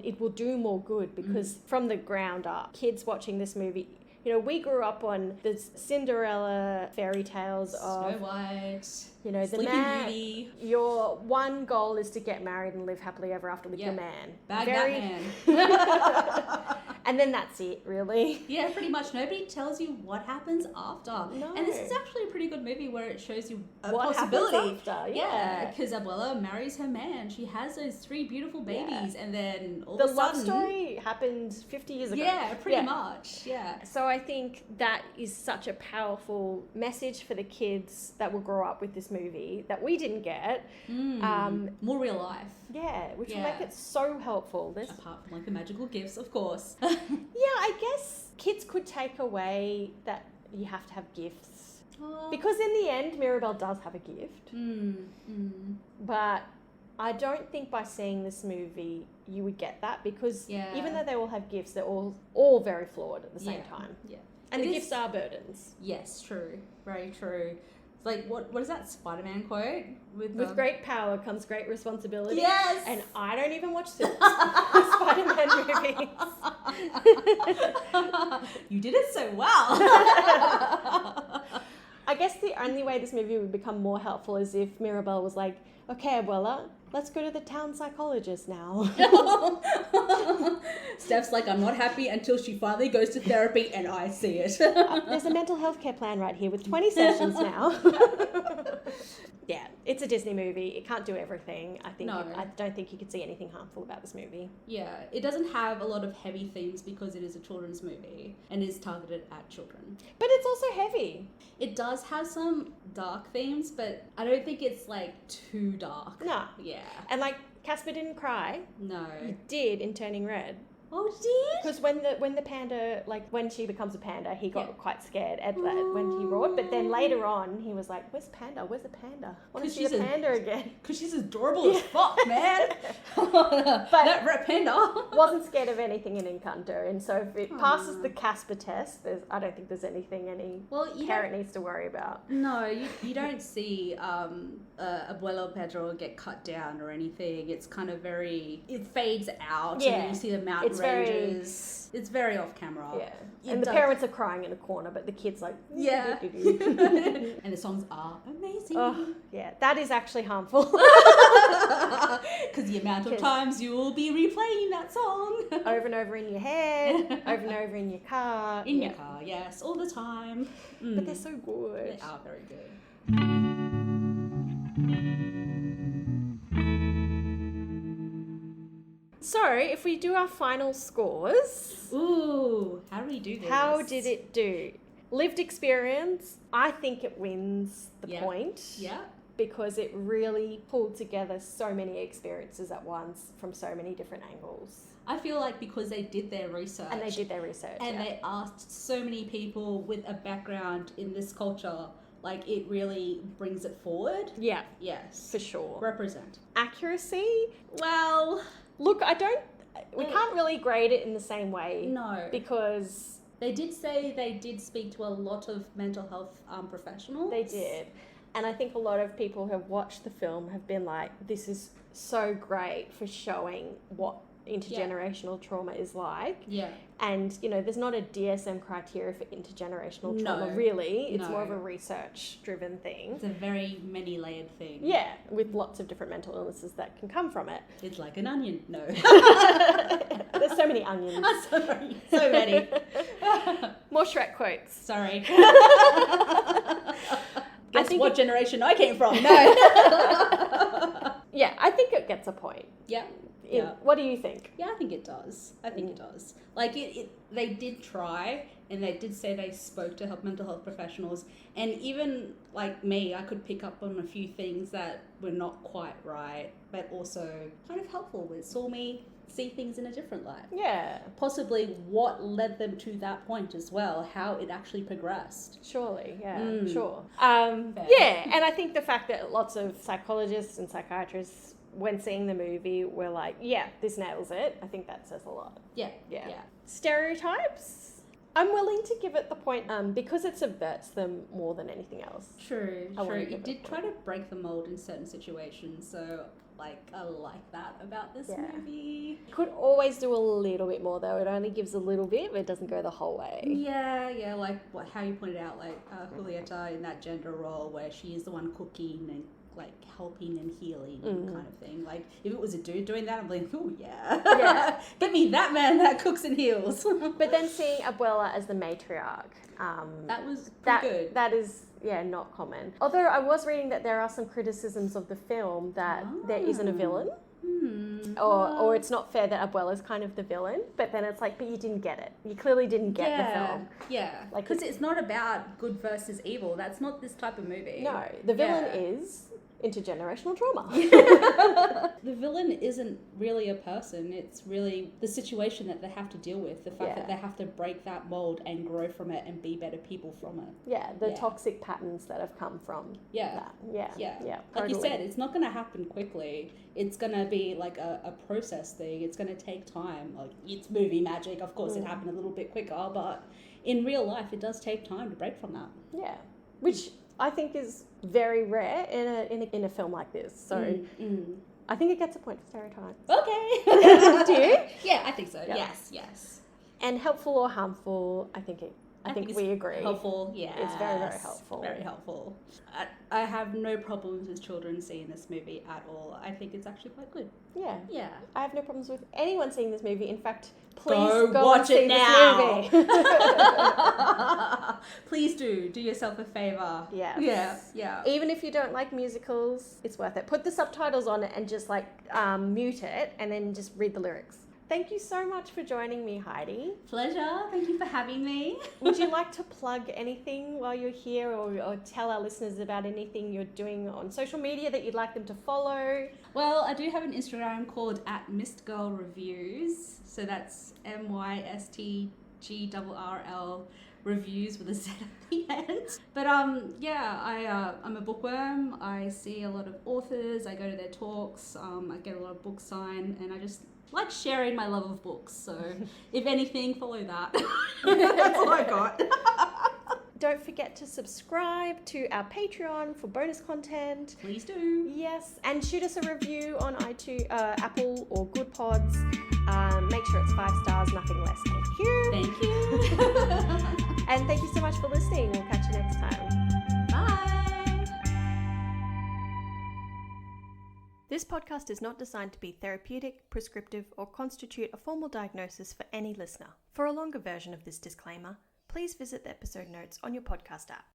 it will do more good, because from the ground up, kids watching this movie, you know, we grew up on the Cinderella fairy tales of Snow White, you know, Sleeping Beauty. Your one goal is to get married and live happily ever after with your man. Bag that man. And then that's it, really. Yeah, pretty much. Nobody tells you what happens after. No. And this is actually a pretty good movie where it shows you a What possibility. happens after, Yeah, because Isabella marries her man. She has those 3 beautiful babies, and then all the of a sudden... love story happened 50 years ago. Yeah, pretty much. Yeah. So I think that is such a powerful message for the kids that will grow up with this movie that we didn't get. More real life. Yeah, which will make it so helpful. Apart from, like, the magical gifts, of course. Yeah, I guess kids could take away that you have to have gifts. Because in the end, Mirabelle does have a gift. But I don't think by seeing this movie you would get that, because even though they all have gifts, they're all very flawed at the same time. Yeah. And the gifts are burdens. Yes, true. Very true. Like, what is that Spider-Man quote? With great power comes great responsibility. Yes! And I don't even watch the Spider-Man movies. You did it so well. I guess the only way this movie would become more helpful is if Mirabelle was like, okay, Abuela, let's go to the town psychologist now. Steph's like, I'm not happy until she finally goes to therapy and I see it. There's a mental health care plan right here with 20 sessions now. Yeah, it's a Disney movie. It can't do everything. I don't think you could see anything harmful about this movie. Yeah, it doesn't have a lot of heavy themes because it is a children's movie and is targeted at children. But it's also heavy. It does have some dark themes, but I don't think it's like too dark. No. Yeah. And like, Casper didn't cry. No. He did in Turning Red. Oh, it did? Because when the panda, like when she becomes a panda, he got quite scared when he roared. But then later on, he was like, "Where's Panda? Where's the panda? I want to see the panda again." Because she's adorable as fuck, man. But that red panda wasn't scared of anything in Encanto, and so if it passes the Casper test, I don't think there's anything parent needs to worry about. No, you don't see Abuelo Pedro get cut down or anything. It's kind of it fades out. Yeah, and then you see the mountain ranges. It's very off camera. Yeah, and the parents are crying in a corner, but the kids like and the songs are amazing. Oh, yeah, that is actually harmful. Because the amount of times you will be replaying that song over and over in your head, over and over in your car. In your car, yes, all the time. But they're so good. They are very good. So, if we do our final scores... Ooh, how do we do this? How did it do? Lived experience, I think it wins the point. Yeah. Because it really pulled together so many experiences at once from so many different angles. I feel like because they did their research. And they did their research, And they asked so many people with a background in this culture, like it really brings it forward. Yeah. Yes. For sure. Represent. Accuracy? Well... Look, we can't really grade it in the same way. No. Because... They did say they did speak to a lot of mental health professionals. They did. And I think a lot of people who have watched the film have been like, this is so great for showing what intergenerational trauma is like. Yeah. And, there's not a DSM criteria for intergenerational trauma, really. It's more of a research-driven thing. It's a very many-layered thing. Yeah, with lots of different mental illnesses that can come from it. It's like an onion. No. There's so many onions. Sorry. So many. More Shrek quotes. Sorry. Guess what generation I came from. No. Yeah, I think it gets a point. Yeah. What do you think? Yeah, I think it does. I think it does. Like, they did try, and they did say they spoke to mental health professionals, and even, like me, I could pick up on a few things that were not quite right, but also kind of helpful. It saw me see things in a different light. Yeah. Possibly what led them to that point as well, how it actually progressed. Surely, yeah, sure. Yeah, and I think the fact that lots of psychologists and psychiatrists, when seeing the movie, were like, yeah, this nails it. I think that says a lot. Yeah. Stereotypes? I'm willing to give it the point because it subverts them more than anything else. True. It did try to break the mold in certain situations, so I like that about this movie. Could always do a little bit more though. It only gives a little bit, but it doesn't go the whole way. Yeah, like how you pointed out, like Julieta in that gender role where she is the one cooking and like helping and healing kind of thing. Like if it was a dude doing that, I'm like, oh yeah. Give me that man that cooks and heals. But then seeing Abuela as the matriarch, that was pretty good. That is not common. Although I was reading that there are some criticisms of the film that there isn't a villain. Or it's not fair that Abuela's kind of the villain, but then it's like, but you didn't get it. You clearly didn't get the film. Yeah, because it's not about good versus evil. That's not this type of movie. No, the villain is intergenerational trauma. The villain isn't really a person. It's really the situation that they have to deal with. The fact that they have to break that mold and grow from it and be better people from it. Yeah, the toxic patterns that have come from that. Yeah. Like you said, it's not going to happen quickly. It's going to be like a process thing. It's going to take time. Like, it's movie magic. Of course, it happened a little bit quicker, but in real life, it does take time to break from that. Yeah, which I think is very rare in a film like this. So I think it gets a point for stereotypes. Okay. Do you? Yeah, I think so. Yeah. Yes. And helpful or harmful, I think it I think it's we agree. Helpful, yeah. It's very, very helpful. Very helpful. I have no problems with children seeing this movie at all. I think it's actually quite good. Yeah. Yeah. I have no problems with anyone seeing this movie. In fact, please Go and watch see it now. this movie. Please do yourself a favor. Yes. Yeah. Even if you don't like musicals, it's worth it. Put the subtitles on it and just like mute it and then just read the lyrics. Thank you so much for joining me, Heidi. Pleasure. Thank you for having me. Would you like to plug anything while you're here or tell our listeners about anything you're doing on social media that you'd like them to follow? Well, I do have an Instagram called @MistGirlReviews. So that's MYSTGRRL reviews with a Z at the end. But I'm a bookworm. I see a lot of authors. I go to their talks. I get a lot of books signed, and I just like sharing my love of books. So if anything, follow that. That's all I got. Don't forget to subscribe to our Patreon for bonus content. Please do. Yes, and shoot us a review on iTunes, Apple or Good Pods. Make sure it's 5 stars, nothing less. Thank you. Thank you. And thank you so much for listening. We'll catch you next time. Bye. This podcast is not designed to be therapeutic, prescriptive, or constitute a formal diagnosis for any listener. For a longer version of this disclaimer, please visit the episode notes on your podcast app.